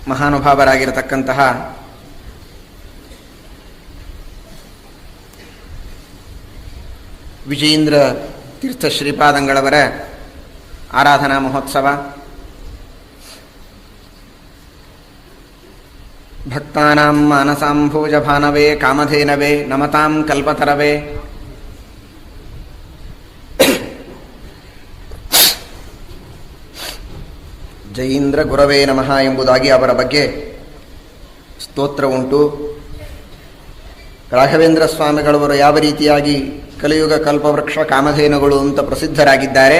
ಮಹಾನುಭಾವರಾಗಿರತಕ್ಕಂತಹ ವಿಜಯೇಂದ್ರ ತೀರ್ಥ ಶ್ರೀಪಾದಂಗಳವರ ಆರಾಧನಾ ಮಹೋತ್ಸವ ಭಕ್ತಾನಾಂ ಮಾನಸಾಂಭೋಜಭಾನವೇ ಕಾಮಧೇನವೇ ನಮತಾಂ ಕಲ್ಪತರವೇ ಜಯೀಂದ್ರ ಗುರವೇ ನಮಃ ಎಂಬುದಾಗಿ ಅವರ ಬಗ್ಗೆ ಸ್ತೋತ್ರ ಉಂಟು. ರಾಘವೇಂದ್ರ ಸ್ವಾಮಿಗಳವರು ಯಾವ ರೀತಿಯಾಗಿ ಕಲಿಯುಗ ಕಲ್ಪವೃಕ್ಷ ಕಾಮಧೇನುಗಳು ಅಂತ ಪ್ರಸಿದ್ಧರಾಗಿದ್ದಾರೆ,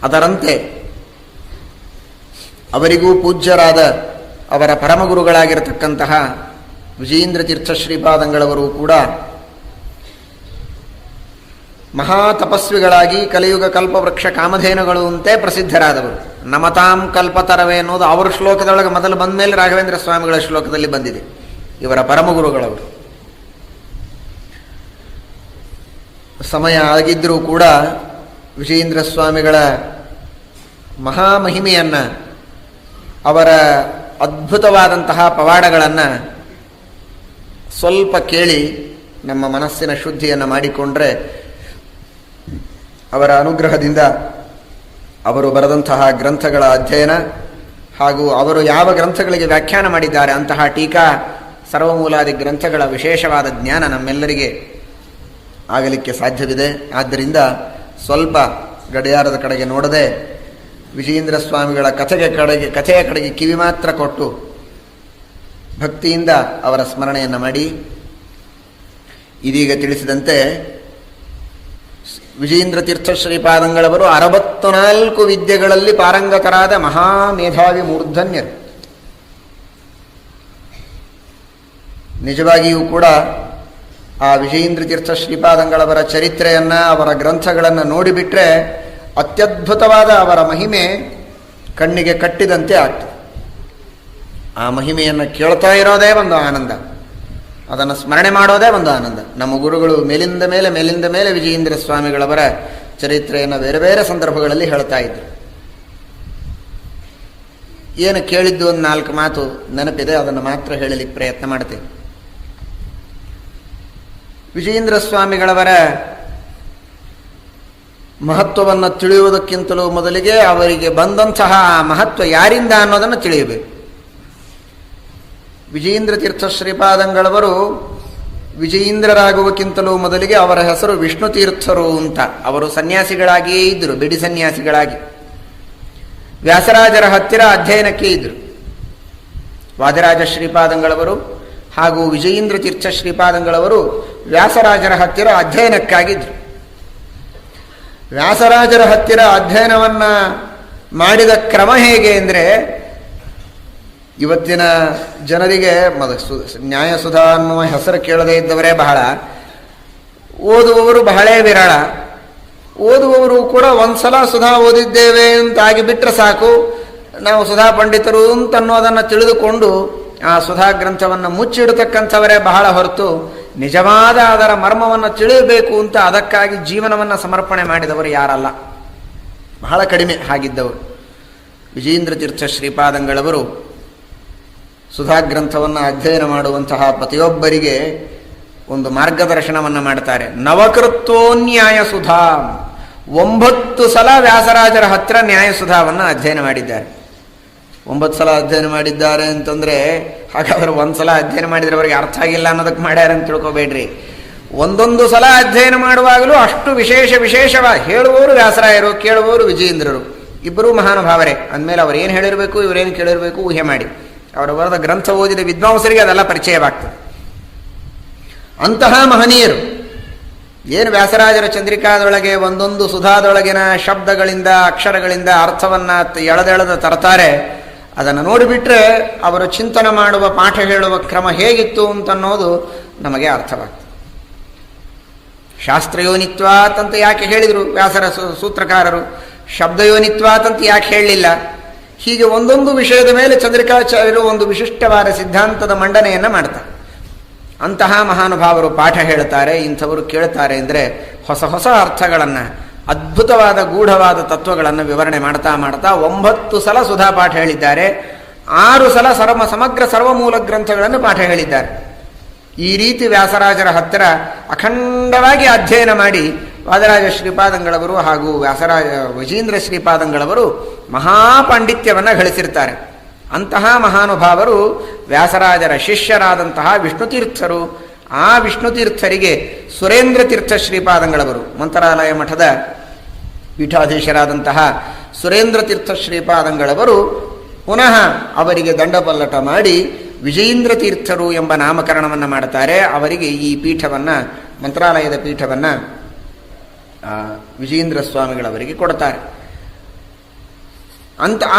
ಅದರಂತೆ ಅವರಿಗೂ ಪೂಜ್ಯರಾದ ಅವರ ಪರಮಗುರುಗಳಾಗಿರತಕ್ಕಂತಹ ವಿಜಯೇಂದ್ರ ತೀರ್ಥ ಶ್ರೀಪಾದಂಗಳವರು ಕೂಡ ಮಹಾ ತಪಸ್ವಿಗಳಾಗಿ ಕಲಿಯುಗ ಕಲ್ಪವೃಕ್ಷ ಕಾಮಧೇನುಗಳು ಅಂತೆ ಪ್ರಸಿದ್ಧರಾದವರು. ನಮತಾಂ ಕಲ್ಪತರವೇ ಅನ್ನೋದು ಅವರ ಶ್ಲೋಕದೊಳಗೆ ಮೊದಲು ಬಂದ ಮೇಲೆ ರಾಘವೇಂದ್ರ ಸ್ವಾಮಿಗಳ ಶ್ಲೋಕದಲ್ಲಿ ಬಂದಿದೆ. ಇವರ ಪರಮಗುರುಗಳವರು. ಸಮಯ ಆಗಿದ್ದರೂ ಕೂಡ ವಿಜಯೇಂದ್ರ ಸ್ವಾಮಿಗಳ ಮಹಾಮಹಿಮೆಯನ್ನು, ಅವರ ಅದ್ಭುತವಾದಂತಹ ಪವಾಡಗಳನ್ನು ಸ್ವಲ್ಪ ಕೇಳಿ ನಮ್ಮ ಮನಸ್ಸಿನ ಶುದ್ಧಿಯನ್ನು ಮಾಡಿಕೊಂಡ್ರೆ ಅವರ ಅನುಗ್ರಹದಿಂದ ಅವರು ಬರೆದಂತಹ ಗ್ರಂಥಗಳ ಅಧ್ಯಯನ ಹಾಗೂ ಅವರು ಯಾವ ಗ್ರಂಥಗಳಿಗೆ ವ್ಯಾಖ್ಯಾನ ಮಾಡಿದ್ದಾರೆ ಅಂತಹ ಟೀಕಾ ಸರ್ವಮೂಲಾದಿ ಗ್ರಂಥಗಳ ವಿಶೇಷವಾದ ಜ್ಞಾನ ನಮ್ಮೆಲ್ಲರಿಗೆ ಆಗಲಿಕ್ಕೆ ಸಾಧ್ಯವಿದೆ. ಆದ್ದರಿಂದ ಸ್ವಲ್ಪ ಗಡಿಯಾರದ ಕಡೆಗೆ ನೋಡದೆ ವಿಜಯೇಂದ್ರ ಸ್ವಾಮಿಗಳ ಕಥೆಯ ಕಡೆಗೆ ಕಿವಿ ಮಾತ್ರ ಕೊಟ್ಟು ಭಕ್ತಿಯಿಂದ ಅವರ ಸ್ಮರಣೆಯನ್ನು ಮಾಡಿ, ಇದೀಗ ತಿಳಿಸಿದಂತೆ ವಿಜಯೇಂದ್ರ ತೀರ್ಥ ಶ್ರೀಪಾದಂಗಳವರು 64 ವಿದ್ಯೆಗಳಲ್ಲಿ ಪಾರಂಗತರಾದ ಮಹಾಮೇಧಾವಿ ಮೂರ್ಧನ್ಯರು. ನಿಜವಾಗಿಯೂ ಕೂಡ ಆ ವಿಜಯೇಂದ್ರ ತೀರ್ಥ ಶ್ರೀಪಾದಂಗಳವರ ಚರಿತ್ರೆಯನ್ನು, ಅವರ ಗ್ರಂಥಗಳನ್ನು ನೋಡಿಬಿಟ್ರೆ ಅತ್ಯದ್ಭುತವಾದ ಅವರ ಮಹಿಮೆ ಕಣ್ಣಿಗೆ ಕಟ್ಟಿದಂತೆ ಆಗ್ತದೆ. ಆ ಮಹಿಮೆಯನ್ನು ಕೇಳ್ತಾ ಇರೋದೇ ಒಂದು ಆನಂದ, ಅದನ್ನು ಸ್ಮರಣೆ ಮಾಡೋದೇ ಒಂದು ಆನಂದ. ನಮ್ಮ ಗುರುಗಳು ಮೇಲಿಂದ ಮೇಲೆ ವಿಜಯೇಂದ್ರ ಸ್ವಾಮಿಗಳವರ ಚರಿತ್ರೆಯನ್ನು ಬೇರೆ ಬೇರೆ ಸಂದರ್ಭಗಳಲ್ಲಿ ಹೇಳ್ತಾ ಇದ್ರು. ಏನು ಕೇಳಿದ್ದು ಒಂದು 4 ಮಾತು ನೆನಪಿದೆ, ಅದನ್ನು ಮಾತ್ರ ಹೇಳಲಿಕ್ಕೆ ಪ್ರಯತ್ನ ಮಾಡ್ತೇನೆ. ವಿಜಯೇಂದ್ರ ಸ್ವಾಮಿಗಳವರ ಮಹತ್ವವನ್ನು ತಿಳಿಯುವುದಕ್ಕಿಂತಲೂ ಮೊದಲಿಗೆ ಅವರಿಗೆ ಬಂದಂತಹ ಮಹತ್ವ ಯಾರಿಂದ ಅನ್ನೋದನ್ನು ತಿಳಿಯಬೇಕು. ವಿಜಯೇಂದ್ರ ತೀರ್ಥ ಶ್ರೀಪಾದಂಗಳವರು ವಿಜಯೇಂದ್ರರಾಗುವಕ್ಕಿಂತಲೂ ಮೊದಲಿಗೆ ಅವರ ಹೆಸರು ವಿಷ್ಣು ತೀರ್ಥರು ಅಂತ. ಅವರು ಸನ್ಯಾಸಿಗಳಾಗಿಯೇ ಇದ್ದರು, ಬಿಡಿ ಸನ್ಯಾಸಿಗಳಾಗಿ. ವ್ಯಾಸರಾಜರ ಹತ್ತಿರ ಅಧ್ಯಯನಕ್ಕೆ ಇದ್ದರು. ವಾದಿರಾಜ ಶ್ರೀಪಾದಂಗಳವರು ಹಾಗೂ ವಿಜಯೇಂದ್ರ ತೀರ್ಥ ಶ್ರೀಪಾದಂಗಳವರು ವ್ಯಾಸರಾಜರ ಹತ್ತಿರ ಅಧ್ಯಯನಕ್ಕಾಗಿದ್ದರು. ವ್ಯಾಸರಾಜರ ಹತ್ತಿರ ಅಧ್ಯಯನವನ್ನು ಮಾಡಿದ ಕ್ರಮ ಹೇಗೆ ಅಂದರೆ, ಇವತ್ತಿನ ಜನರಿಗೆ ನ್ಯಾಯಸುಧಾ ಅನ್ನುವ ಹೆಸರು ಕೇಳದೇ ಇದ್ದವರೇ ಬಹಳ, ಓದುವವರು ಬಹಳೇ ವಿರಳ. ಓದುವವರು ಕೂಡ ಒಂದ್ಸಲ ಸುಧಾ ಓದಿದ್ದೇವೆ ಅಂತ ಆಗಿಬಿಟ್ರೆ ಸಾಕು, ನಾವು ಸುಧಾ ಪಂಡಿತರು ಅಂತ ಅನ್ನೋದನ್ನು ತಿಳಿದುಕೊಂಡು ಆ ಸುಧಾ ಗ್ರಂಥವನ್ನು ಮುಚ್ಚಿಡತಕ್ಕಂಥವರೇ ಬಹಳ ಹೊರತು ನಿಜವಾದ ಅದರ ಮರ್ಮವನ್ನು ತಿಳಿಯಬೇಕು ಅಂತ ಅದಕ್ಕಾಗಿ ಜೀವನವನ್ನು ಸಮರ್ಪಣೆ ಮಾಡಿದವರು ಯಾರಲ್ಲ, ಬಹಳ ಕಡಿಮೆ ಹಾಗಿದ್ದವರು. ವಿಜಯೇಂದ್ರ ತೀರ್ಥ ಶ್ರೀಪಾದಂಗಳವರು ಸುಧಾ ಗ್ರಂಥವನ್ನು ಅಧ್ಯಯನ ಮಾಡುವಂತಹ ಪ್ರತಿಯೊಬ್ಬರಿಗೆ ಒಂದು ಮಾರ್ಗದರ್ಶನವನ್ನು ಮಾಡ್ತಾರೆ. ನವಕೃತ್ವೋನ್ಯಾಯ ಸುಧಾ, 9 ಸಲ ವ್ಯಾಸರಾಜರ ಹತ್ರ ನ್ಯಾಯಸುಧಾವನ್ನು ಅಧ್ಯಯನ ಮಾಡಿದ್ದಾರೆ. 9 ಸಲ ಅಧ್ಯಯನ ಮಾಡಿದ್ದಾರೆ ಅಂತಂದರೆ ಹಾಗಾದ್ರೆ 1 ಸಲ ಅಧ್ಯಯನ ಮಾಡಿದರೆ ಅವರಿಗೆ ಅರ್ಥ ಆಗಿಲ್ಲ ಅನ್ನೋದಕ್ಕೆ ಮಾಡ್ಯಾರ ಅಂತ ತಿಳ್ಕೊಬೇಡ್ರಿ. ಒಂದೊಂದು ಸಲ ಅಧ್ಯಯನ ಮಾಡುವಾಗಲೂ ಅಷ್ಟು ವಿಶೇಷವಾಗಿ ಹೇಳುವವರು ವ್ಯಾಸರಾಯರು, ಕೇಳುವವರು ವಿಜಯೇಂದ್ರರು, ಇಬ್ಬರೂ ಮಹಾನುಭಾವರೇ. ಅಂದಮೇಲೆ ಅವ್ರು ಏನು ಹೇಳಿರಬೇಕು, ಇವರೇನು ಕೇಳಿರಬೇಕು ಊಹೆ ಮಾಡಿ. ಅವರು ಬರೆದ ಗ್ರಂಥ ಓದಿದ ವಿದ್ವಾಂಸರಿಗೆ ಅದೆಲ್ಲ ಪರಿಚಯವಾಗ್ತದೆ. ಅಂತಹ ಮಹನೀಯರು ಏನು ವ್ಯಾಸರಾಜರ ಚಂದ್ರಿಕಾದೊಳಗೆ ಒಂದೊಂದು ಸುಧಾದೊಳಗಿನ ಶಬ್ದಗಳಿಂದ ಅಕ್ಷರಗಳಿಂದ ಅರ್ಥವನ್ನು ಎಳೆದೆಳೆದು ತರ್ತಾರೆ. ಅದನ್ನು ನೋಡಿಬಿಟ್ರೆ ಅವರು ಚಿಂತನೆ ಮಾಡುವ, ಪಾಠ ಹೇಳುವ ಕ್ರಮ ಹೇಗಿತ್ತು ಅಂತನ್ನೋದು ನಮಗೆ ಅರ್ಥವಾಗ್ತದೆ. ಶಾಸ್ತ್ರಯೋನಿತ್ವಾತ್ ಅಂತ ಯಾಕೆ ಹೇಳಿದರು ವ್ಯಾಸರ ಸೂತ್ರಕಾರರು, ಶಬ್ದಯೋನಿತ್ವಾತ್ ಅಂತ ಯಾಕೆ ಹೇಳಲಿಲ್ಲ? ಹೀಗೆ ಒಂದೊಂದು ವಿಷಯದ ಮೇಲೆ ಚಂದ್ರಿಕಾಚಾರ್ಯರು ಒಂದು ವಿಶಿಷ್ಟವಾದ ಸಿದ್ಧಾಂತದ ಮಂಡನೆಯನ್ನು ಮಾಡ್ತಾರೆ. ಅಂತಹ ಮಹಾನುಭಾವರು ಪಾಠ ಹೇಳ್ತಾರೆ, ಇಂಥವರು ಕೇಳ್ತಾರೆ ಅಂದರೆ ಹೊಸ ಹೊಸ ಅರ್ಥಗಳನ್ನು, ಅದ್ಭುತವಾದ ಗೂಢವಾದ ತತ್ವಗಳನ್ನು ವಿವರಣೆ ಮಾಡ್ತಾ 9 ಸಲ ಸುಧಾ ಪಾಠ ಹೇಳಿದ್ದಾರೆ. 6 ಸಲ ಸಮಗ್ರ ಸರ್ವಮೂಲ ಗ್ರಂಥಗಳನ್ನು ಪಾಠ ಹೇಳಿದ್ದಾರೆ. ಈ ರೀತಿ ವ್ಯಾಸರಾಜರ ಹತ್ತಿರ ಅಖಂಡವಾಗಿ ಅಧ್ಯಯನ ಮಾಡಿ ವಾದರಾಜ ಶ್ರೀಪಾದಂಗಳವರು ಹಾಗೂ ವಿಜೇಂದ್ರ ಶ್ರೀಪಾದಂಗಳವರು ಮಹಾಪಾಂಡಿತ್ಯವನ್ನು ಗಳಿಸಿರ್ತಾರೆ. ಅಂತಹ ಮಹಾನುಭಾವರು ವ್ಯಾಸರಾಜರ ಶಿಷ್ಯರಾದಂತಹ ವಿಷ್ಣುತೀರ್ಥರು. ಆ ವಿಷ್ಣುತೀರ್ಥರಿಗೆ ಸುರೇಂದ್ರ ತೀರ್ಥ ಶ್ರೀಪಾದಂಗಳವರು, ಮಂತ್ರಾಲಯ ಮಠದ ಪೀಠಾಧೀಶರಾದಂತಹ ಸುರೇಂದ್ರ ತೀರ್ಥ ಶ್ರೀಪಾದಂಗಳವರು ಪುನಃ ಅವರಿಗೆ ದಂಡಪಲ್ಲಟ ಮಾಡಿ ವಿಜೇಂದ್ರ ತೀರ್ಥರು ಎಂಬ ನಾಮಕರಣವನ್ನು ಮಾಡುತ್ತಾರೆ. ಅವರಿಗೆ ಈ ಪೀಠವನ್ನು, ಮಂತ್ರಾಲಯದ ಪೀಠವನ್ನು ವಿಜೇಂದ್ರ ಸ್ವಾಮಿಗಳವರಿಗೆ ಕೊಡ್ತಾರೆ.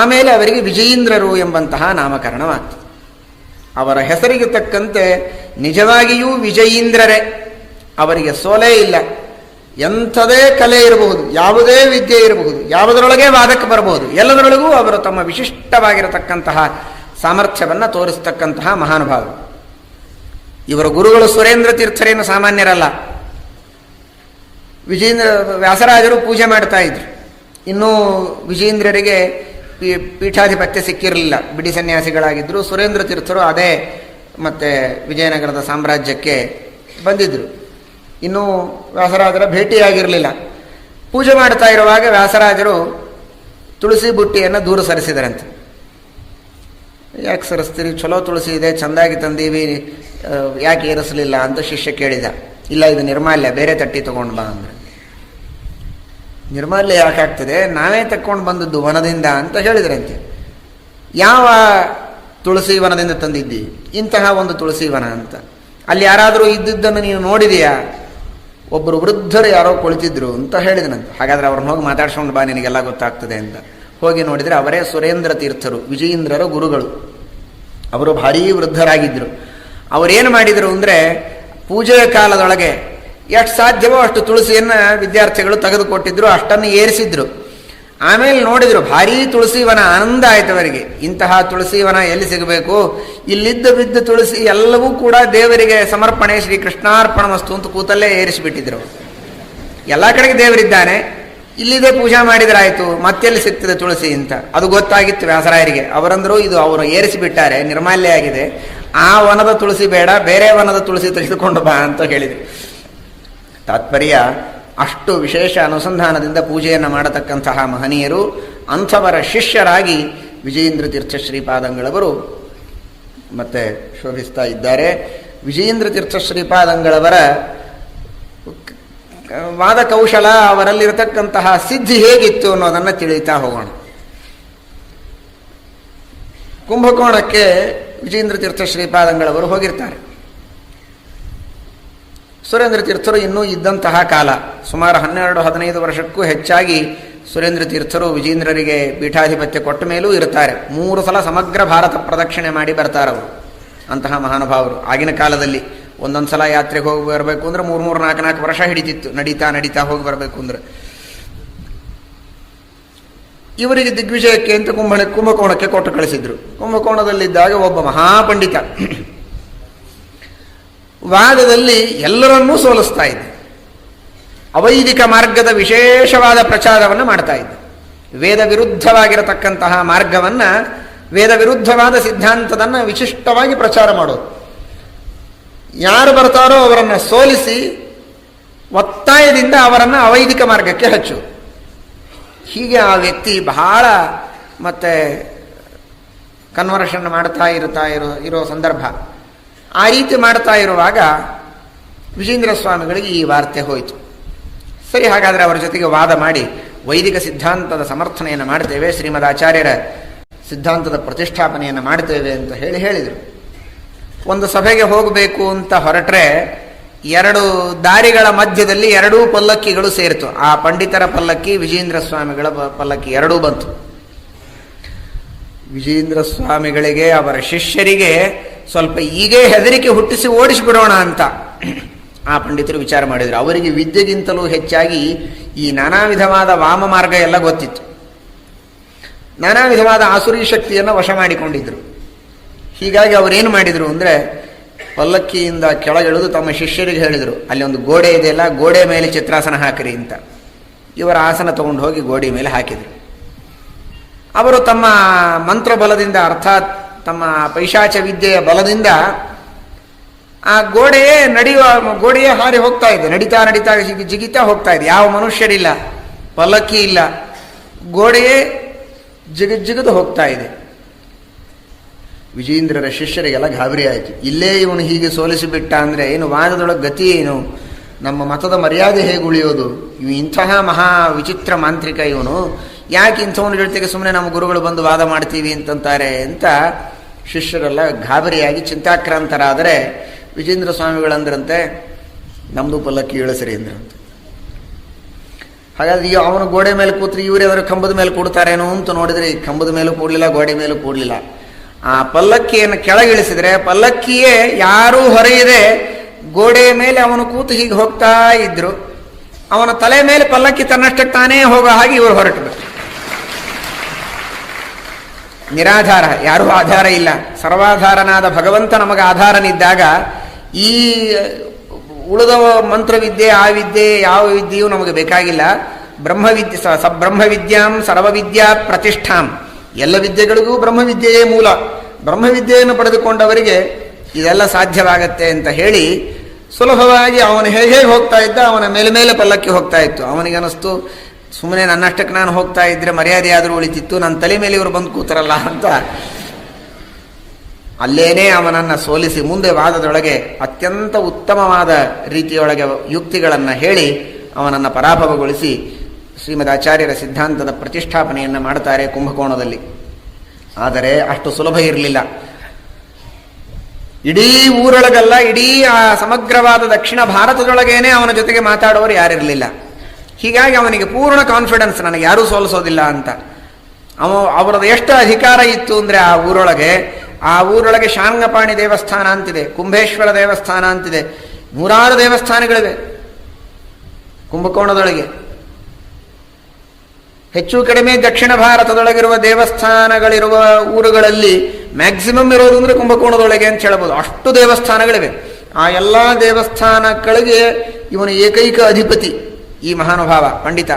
ಆಮೇಲೆ ಅವರಿಗೆ ವಿಜಯೇಂದ್ರರು ಎಂಬಂತಹ ನಾಮಕರಣವಾಗ್ತದೆ. ಅವರ ಹೆಸರಿಗೆ ತಕ್ಕಂತೆ ನಿಜವಾಗಿಯೂ ವಿಜಯೀಂದ್ರರೇ. ಅವರಿಗೆ ಸೋಲೇ ಇಲ್ಲ. ಎಂಥದೇ ಕಲೆ ಇರಬಹುದು, ಯಾವುದೇ ವಿದ್ಯೆ ಇರಬಹುದು, ಯಾವುದರೊಳಗೆ ವಾದಕ್ಕೆ ಬರಬಹುದು, ಎಲ್ಲದರೊಳಗೂ ಅವರು ತಮ್ಮ ವಿಶಿಷ್ಟವಾಗಿರತಕ್ಕಂತಹ ಸಾಮರ್ಥ್ಯವನ್ನು ತೋರಿಸ್ತಕ್ಕಂತಹ ಮಹಾನುಭಾವರು. ಇವರ ಗುರುಗಳು ಸುರೇಂದ್ರ ತೀರ್ಥರೇನು ಸಾಮಾನ್ಯರಲ್ಲ. ವ್ಯಾಸರಾಜರು ಪೂಜೆ ಮಾಡ್ತಾ ಇದ್ರು. ಇನ್ನೂ ವಿಜೇಂದ್ರರಿಗೆ ಪೀಠಾಧಿಪತ್ಯ ಸಿಕ್ಕಿರಲಿಲ್ಲ, ಬಿಡಿ ಸನ್ಯಾಸಿಗಳಾಗಿದ್ದರು. ಸುರೇಂದ್ರ ತೀರ್ಥರು ಅದೇ ಮತ್ತೆ ವಿಜಯನಗರದ ಸಾಮ್ರಾಜ್ಯಕ್ಕೆ ಬಂದಿದ್ದರು. ಇನ್ನೂ ವ್ಯಾಸರಾಜರ ಭೇಟಿಯಾಗಿರಲಿಲ್ಲ. ಪೂಜೆ ಮಾಡ್ತಾ ಇರುವಾಗ ವ್ಯಾಸರಾಜರು ತುಳಸಿ ಬುಟ್ಟಿಯನ್ನು ದೂರ ಸರಿಸಿದರಂತೆ. ಯಾಕೆ ಸರಿಸ್ತೀರಿ? ಚಲೋ ತುಳಸಿ ಇದೆ, ಚೆಂದಾಗಿ ತಂದೀವಿ, ಯಾಕೆ ಏರಿಸಲಿಲ್ಲ ಅಂತ ಶಿಷ್ಯ ಕೇಳಿದ. ಇಲ್ಲ, ಇದು ನಿರ್ಮಾಲ್ಯ, ಬೇರೆ ತಟ್ಟಿ ತಗೊಂಡು ಬಾ ಅಂದ್ರೆ. ನಿರ್ಮಾಲ್ಯ ಯಾಕಾಗ್ತದೆ? ನಾವೇ ತಕ್ಕೊಂಡು ಬಂದದ್ದು ವನದಿಂದ ಅಂತ ಹೇಳಿದ್ರಂತೆ. ಯಾವ ತುಳಸಿ ವನದಿಂದ ತಂದಿದ್ದಿ? ಇಂತಹ ಒಂದು ತುಳಸಿ ವನ ಅಂತ. ಅಲ್ಲಿ ಯಾರಾದರೂ ಇದ್ದಿದ್ದನ್ನು ನೀನು ನೋಡಿದೆಯಾ? ಒಬ್ಬರು ವೃದ್ಧರು ಯಾರೋ ಕುಳಿತಿದ್ರು ಅಂತ ಹೇಳಿದನಂತೆ. ಹಾಗಾದ್ರೆ ಅವ್ರನ್ನ ಹೋಗಿ ಮಾತಾಡ್ಸ್ಕೊಂಡು ಬಾ, ನಿನಗೆಲ್ಲ ಗೊತ್ತಾಗ್ತದೆ ಅಂತ. ಹೋಗಿ ನೋಡಿದರೆ ಅವರೇ ಸುರೇಂದ್ರ ತೀರ್ಥರು, ವಿಜಯೇಂದ್ರರ ಗುರುಗಳು. ಅವರು ಭಾರೀ ವೃದ್ಧರಾಗಿದ್ದರು. ಅವರೇನು ಮಾಡಿದರು ಅಂದರೆ, ಪೂಜೆಯ ಕಾಲದೊಳಗೆ ಎಷ್ಟು ಸಾಧ್ಯವೋ ಅಷ್ಟು ತುಳಸಿಯನ್ನು ವಿದ್ಯಾರ್ಥಿಗಳು ತೆಗೆದುಕೊಟ್ಟಿದ್ರು, ಅಷ್ಟನ್ನು ಏರಿಸಿದ್ರು. ಆಮೇಲೆ ನೋಡಿದರು ಭಾರೀ ತುಳಸಿವನ. ಆನಂದ ಆಯ್ತು ಅವರಿಗೆ. ಇಂತಹ ತುಳಸಿವನ ಎಲ್ಲಿ ಸಿಗಬೇಕು? ಇಲ್ಲಿದ್ದ ಬಿದ್ದ ತುಳಸಿ ಎಲ್ಲವೂ ಕೂಡ ದೇವರಿಗೆ ಸಮರ್ಪಣೆ, ಶ್ರೀ ಕೃಷ್ಣಾರ್ಪಣ ವಸ್ತು ಅಂತ ಕೂತಲ್ಲೇ ಏರಿಸಿಬಿಟ್ಟಿದ್ರು. ಎಲ್ಲ ಕಡೆಗೆ ದೇವರಿದ್ದಾನೆ, ಇಲ್ಲಿದೆ ಪೂಜಾ ಮಾಡಿದ್ರಾಯ್ತು, ಮತ್ತೆಲ್ಲಿ ಸಿಗ್ತದೆ ತುಳಸಿ ಅಂತ. ಅದು ಗೊತ್ತಾಗಿತ್ತು ವ್ಯಾಸರಾಯರಿಗೆ. ಅವರಂದ್ರು, ಇದು ಅವರು ಏರಿಸಿಬಿಟ್ಟಾರೆ, ನಿರ್ಮಾಲ್ಯ ಆಗಿದೆ, ಆ ವನದ ತುಳಸಿ ಬೇಡ, ಬೇರೆ ವನದ ತುಳಸಿ ತೆಗೆದುಕೊಂಡು ಬಾ ಅಂತ ಹೇಳಿದರು. ತಾತ್ಪರ್ಯ, ಅಷ್ಟು ವಿಶೇಷ ಅನುಸಂಧಾನದಿಂದ ಪೂಜೆಯನ್ನು ಮಾಡತಕ್ಕಂತಹ ಮಹನೀಯರು. ಅಂಥವರ ಶಿಷ್ಯರಾಗಿ ವಿಜಯೇಂದ್ರ ತೀರ್ಥ ಶ್ರೀಪಾದಂಗಳವರು ಮತ್ತೆ ಶೋಭಿಸ್ತಾ ಇದ್ದಾರೆ. ವಿಜಯೇಂದ್ರ ತೀರ್ಥ ಶ್ರೀಪಾದಂಗಳವರ ವಾದ ಕೌಶಲ, ಅವರಲ್ಲಿರತಕ್ಕಂತಹ ಸಿದ್ಧಿ ಹೇಗಿತ್ತು ಅನ್ನೋದನ್ನು ತಿಳಿತಾ ಹೋಗೋಣ. ಕುಂಭಕೋಣಕ್ಕೆ ವಿಜಯೇಂದ್ರ ತೀರ್ಥ ಶ್ರೀಪಾದಂಗಳವರು ಹೋಗಿರ್ತಾರೆ. ಸುರೇಂದ್ರ ತೀರ್ಥರು ಇನ್ನೂ ಇದ್ದಂತಹ ಕಾಲ, ಸುಮಾರು 12-15 ವರ್ಷಕ್ಕೂ ಹೆಚ್ಚಾಗಿ ಸುರೇಂದ್ರ ತೀರ್ಥರು ವಿಜೇಂದ್ರರಿಗೆ ಪೀಠಾಧಿಪತ್ಯ ಕೊಟ್ಟ ಮೇಲೂ ಇರ್ತಾರೆ. 3 ಸಲ ಸಮಗ್ರ ಭಾರತ ಪ್ರದಕ್ಷಿಣೆ ಮಾಡಿ ಬರ್ತಾರವರು. ಅಂತಹ ಮಹಾನುಭಾವರು. ಆಗಿನ ಕಾಲದಲ್ಲಿ ಒಂದೊಂದು ಸಲ ಯಾತ್ರೆಗೆ ಹೋಗಿ ಬರಬೇಕು ಅಂದ್ರೆ 3-4 ವರ್ಷ ಹಿಡಿತಿತ್ತು, ನಡೀತಾ ಹೋಗಿ ಬರಬೇಕು ಅಂದ್ರೆ. ಇವರಿಗೆ ದಿಗ್ವಿಜಯಕ್ಕೆ ಅಂತ ಕುಂಭಕೋಣಕ್ಕೆ ಕೊಟ್ಟು ಕಳಿಸಿದ್ರು. ಕುಂಭಕೋಣದಲ್ಲಿದ್ದಾಗ ಒಬ್ಬ ಮಹಾಪಂಡಿತ ವಾದದಲ್ಲಿ ಎಲ್ಲರನ್ನೂ ಸೋಲಿಸ್ತಾ ಇದ್ದ. ಅವೈದಿಕ ಮಾರ್ಗದ ವಿಶೇಷವಾದ ಪ್ರಚಾರವನ್ನು ಮಾಡ್ತಾ ಇದ್ದ. ವೇದ ವಿರುದ್ಧವಾಗಿರತಕ್ಕಂತಹ ಮಾರ್ಗವನ್ನು, ವೇದ ವಿರುದ್ಧವಾದ ಸಿದ್ಧಾಂತದನ್ನು ವಿಶಿಷ್ಟವಾಗಿ ಪ್ರಚಾರ ಮಾಡೋದು. ಯಾರು ಬರ್ತಾರೋ ಅವರನ್ನು ಸೋಲಿಸಿ ಒತ್ತಾಯದಿಂದ ಅವರನ್ನು ಅವೈದಿಕ ಮಾರ್ಗಕ್ಕೆ ಹಚ್ಚು. ಹೀಗೆ ಆ ವ್ಯಕ್ತಿ ಬಹಳ ಮತ್ತೆ ಕನ್ವರ್ಷನ್ ಮಾಡ್ತಾ ಇರೋ ಸಂದರ್ಭ. ಆ ರೀತಿ ಮಾಡ್ತಾ ಇರುವಾಗ ವಿಜೇಂದ್ರ ಸ್ವಾಮಿಗಳಿಗೆ ಈ ವಾರ್ತೆ ಹೋಯಿತು. ಸರಿ, ಹಾಗಾದರೆ ಅವರ ಜೊತೆಗೆ ವಾದ ಮಾಡಿ ವೈದಿಕ ಸಿದ್ಧಾಂತದ ಸಮರ್ಥನೆಯನ್ನು ಮಾಡ್ತೇವೆ, ಶ್ರೀಮದ್ ಆಚಾರ್ಯರ ಸಿದ್ಧಾಂತದ ಪ್ರತಿಷ್ಠಾಪನೆಯನ್ನು ಮಾಡ್ತೇವೆ ಅಂತ ಹೇಳಿದರು. ಒಂದು ಸಭೆಗೆ ಹೋಗಬೇಕು ಅಂತ ಹೊರಟ್ರೆ 2 ದಾರಿಗಳ ಮಧ್ಯದಲ್ಲಿ 2 ಪಲ್ಲಕ್ಕಿಗಳು ಸೇರಿತು. ಆ ಪಂಡಿತರ ಪಲ್ಲಕ್ಕಿ, ವಿಜೇಂದ್ರ ಸ್ವಾಮಿಗಳ ಪಲ್ಲಕ್ಕಿ ಎರಡೂ ಬಂತು. ವಿಜೇಂದ್ರ ಸ್ವಾಮಿಗಳಿಗೆ, ಅವರ ಶಿಷ್ಯರಿಗೆ ಸ್ವಲ್ಪ ಈಗೇ ಹೆದರಿಕೆ ಹುಟ್ಟಿಸಿ ಓಡಿಸಿಬಿಡೋಣ ಅಂತ ಆ ಪಂಡಿತರು ವಿಚಾರ ಮಾಡಿದರು. ಅವರಿಗೆ ವಿದ್ಯೆಗಿಂತಲೂ ಹೆಚ್ಚಾಗಿ ಈ ನಾನಾ ವಿಧವಾದ ವಾಮ ಮಾರ್ಗ ಎಲ್ಲ ಗೊತ್ತಿತ್ತು. ನಾನಾ ವಿಧವಾದ ಆಸುರಿ ಶಕ್ತಿಯನ್ನು ವಶ ಮಾಡಿಕೊಂಡಿದ್ರು. ಹೀಗಾಗಿ ಅವರೇನು ಮಾಡಿದರು ಅಂದರೆ, ಪಲ್ಲಕ್ಕಿಯಿಂದ ಕೆಳಗಿಳಿದು ತಮ್ಮ ಶಿಷ್ಯರಿಗೆ ಹೇಳಿದರು, ಅಲ್ಲಿ ಒಂದು ಗೋಡೆ ಇದೆಯಲ್ಲ, ಗೋಡೆ ಮೇಲೆ ಚಿತ್ರಾಸನ ಹಾಕಿರಿ ಅಂತ. ಇವರ ಆಸನ ತಗೊಂಡು ಹೋಗಿ ಗೋಡೆ ಮೇಲೆ ಹಾಕಿದರು. ಅವರು ತಮ್ಮ ಮಂತ್ರ ಬಲದಿಂದ, ಅರ್ಥಾತ್ ತಮ್ಮ ಪೈಶಾಚ ವಿದ್ಯೆಯ ಬಲದಿಂದ ಆ ಗೋಡೆಯೇ ಹಾರಿ ಹೋಗ್ತಾ ಇದೆ. ನಡೀತಾ ನಡೀತಾ ಜಿಗಿತಾ ಹೋಗ್ತಾ ಇದೆ. ಯಾವ ಮನುಷ್ಯರಿಲ್ಲ, ಪಲ್ಲಕ್ಕಿ ಇಲ್ಲ, ಗೋಡೆಯೇ ಜಿಗಿದು ಹೋಗ್ತಾ ಇದೆ. ವಿಜೇಂದ್ರರ ಶಿಷ್ಯರಿಗೆಲ್ಲ ಗಾಬರಿ ಆಯಿತು. ಇಲ್ಲೇ ಇವನು ಹೀಗೆ ಸೋಲಿಸಿಬಿಟ್ಟ ಅಂದರೆ ಏನು ವಾದದೊಳಗೆ ಗತಿ ಏನು? ನಮ್ಮ ಮತದ ಮರ್ಯಾದೆ ಹೇಗೆ ಉಳಿಯೋದು? ಇವು ಇಂತಹ ಮಹಾ ವಿಚಿತ್ರ ಮಾಂತ್ರಿಕ ಇವನು, ಯಾಕೆ ಇಂಥವನ ಜೊತೆಗೆ ಸುಮ್ಮನೆ ನಮ್ಮ ಗುರುಗಳು ಬಂದು ವಾದ ಮಾಡ್ತೀವಿ ಅಂತಂತಾರೆ ಅಂತ ಶಿಷ್ಯರೆಲ್ಲ ಗಾಬರಿಯಾಗಿ ಚಿಂತಾಕ್ರಾಂತರಾದರೆ ವಿಜೇಂದ್ರ ಸ್ವಾಮಿಗಳಂದ್ರಂತೆ, ನಮ್ಮದು ಪಲ್ಲಕ್ಕಿ ಇಳಿಸ್ರಿ ಅಂದ್ರಂತೆ. ಹಾಗಾದ್ರೆ ಅವನು ಗೋಡೆ ಮೇಲೆ ಕೂತ್ರಿ, ಇವರೇ ಅದರ ಕಂಬದ ಮೇಲೆ ಕೂಡ್ತಾರೇನೋ ಅಂತ ನೋಡಿದ್ರೆ ಈ ಕಂಬದ ಮೇಲೂ ಕೂಡಲಿಲ್ಲ, ಗೋಡೆ ಮೇಲೂ ಕೂಡಲಿಲ್ಲ. ಆ ಪಲ್ಲಕ್ಕಿಯನ್ನು ಕೆಳಗಿಳಿಸಿದ್ರೆ ಪಲ್ಲಕ್ಕಿಯೇ ಯಾರೂ ಹೊರೆಯದೆ ಗೋಡೆಯ ಮೇಲೆ ಅವನು ಕೂತು ಹೀಗೆ ಹೋಗ್ತಾ ಇದ್ರು. ಅವನ ತಲೆ ಮೇಲೆ ಪಲ್ಲಕ್ಕಿ ತನ್ನಷ್ಟಕ್ಕೆ ತಾನೇ ಹೋಗೋ ಹಾಗೆ ಇವರು ಹೊರಟು ಬಿಟ್ರು. ನಿರಾಧಾರ, ಯಾರೂ ಆಧಾರ ಇಲ್ಲ. ಸರ್ವಾಧಾರನಾದ ಭಗವಂತ ನಮಗೆ ಆಧಾರನಿದ್ದಾಗ ಈ ಉಳಿದ ಮಂತ್ರವಿದ್ಯೆ, ಆ ವಿದ್ಯೆ, ಯಾವ ವಿದ್ಯೆಯೂ ನಮಗೆ ಬೇಕಾಗಿಲ್ಲ. ಬ್ರಹ್ಮವಿದ್ಯೆ ಬ್ರಹ್ಮವಿದ್ಯಾಂ ಸರ್ವವಿದ್ಯಾ ಪ್ರತಿಷ್ಠಾಂ, ಎಲ್ಲ ವಿದ್ಯೆಗಳಿಗೂ ಬ್ರಹ್ಮವಿದ್ಯೆಯೇ ಮೂಲ. ಬ್ರಹ್ಮವಿದ್ಯೆಯನ್ನು ಪಡೆದುಕೊಂಡವರಿಗೆ ಇದೆಲ್ಲ ಸಾಧ್ಯವಾಗತ್ತೆ ಅಂತ ಹೇಳಿ ಸುಲಭವಾಗಿ ಅವನು ಹೇಗೆ ಹೋಗ್ತಾ ಇದ್ದ, ಅವನ ಮೇಲೆ ಪಲ್ಲಕ್ಕಿ ಹೋಗ್ತಾ ಇತ್ತು. ಅವನಿಗನಿಸ್ತು, ಸುಮ್ಮನೆ ನನ್ನಷ್ಟಕ್ಕೆ ನಾನು ಹೋಗ್ತಾ ಇದ್ರೆ ಮರ್ಯಾದೆ ಆದರೂ ಉಳಿತಿತ್ತು, ನನ್ನ ತಲೆ ಮೇಲೆ ಇವರು ಬಂದು ಕೂತರಲ್ಲ ಅಂತ ಅಲ್ಲೇನೇ ಅವನನ್ನು ಸೋಲಿಸಿ ಮುಂದೆ ವಾದದೊಳಗೆ ಅತ್ಯಂತ ಉತ್ತಮವಾದ ರೀತಿಯೊಳಗೆ ಯುಕ್ತಿಗಳನ್ನು ಹೇಳಿ ಅವನನ್ನು ಪರಾಭವಗೊಳಿಸಿ ಶ್ರೀಮದ್ ಆಚಾರ್ಯರ ಸಿದ್ಧಾಂತದ ಪ್ರತಿಷ್ಠಾಪನೆಯನ್ನು ಮಾಡ್ತಾರೆ ಕುಂಭಕೋಣದಲ್ಲಿ. ಆದರೆ ಅಷ್ಟು ಸುಲಭ ಇರಲಿಲ್ಲ. ಇಡೀ ಊರೊಳಗಲ್ಲ, ಇಡೀ ಆ ಸಮಗ್ರವಾದ ದಕ್ಷಿಣ ಭಾರತದೊಳಗೇನೆ ಅವನ ಜೊತೆಗೆ ಮಾತಾಡುವವರು ಯಾರಿರಲಿಲ್ಲ. ಹೀಗಾಗಿ ಅವನಿಗೆ ಪೂರ್ಣ ಕಾನ್ಫಿಡೆನ್ಸ್, ನನಗೆ ಯಾರೂ ಸೋಲಿಸೋದಿಲ್ಲ ಅಂತ. ಅವರದ್ದು ಎಷ್ಟು ಅಧಿಕಾರ ಇತ್ತು ಅಂದರೆ ಆ ಊರೊಳಗೆ ಶಾಂಗಪಾಣಿ ದೇವಸ್ಥಾನ ಅಂತಿದೆ, ಕುಂಭೇಶ್ವರ ದೇವಸ್ಥಾನ ಅಂತಿದೆ, 100 ದೇವಸ್ಥಾನಗಳಿವೆ ಕುಂಭಕೋಣದೊಳಗೆ. ಹೆಚ್ಚು ಕಡಿಮೆ ದಕ್ಷಿಣ ಭಾರತದೊಳಗಿರುವ ದೇವಸ್ಥಾನಗಳಿರುವ ಊರುಗಳಲ್ಲಿ ಮ್ಯಾಕ್ಸಿಮಮ್ ಇರೋದು ಅಂದರೆ ಕುಂಭಕೋಣದೊಳಗೆ ಅಂತ ಹೇಳ್ಬೋದು. ಅಷ್ಟು ದೇವಸ್ಥಾನಗಳಿವೆ. ಆ ಎಲ್ಲ ದೇವಸ್ಥಾನಗಳಿಗೆ ಇವನು ಏಕೈಕ ಅಧಿಪತಿ ಈ ಮಹಾನುಭಾವ ಪಂಡಿತ.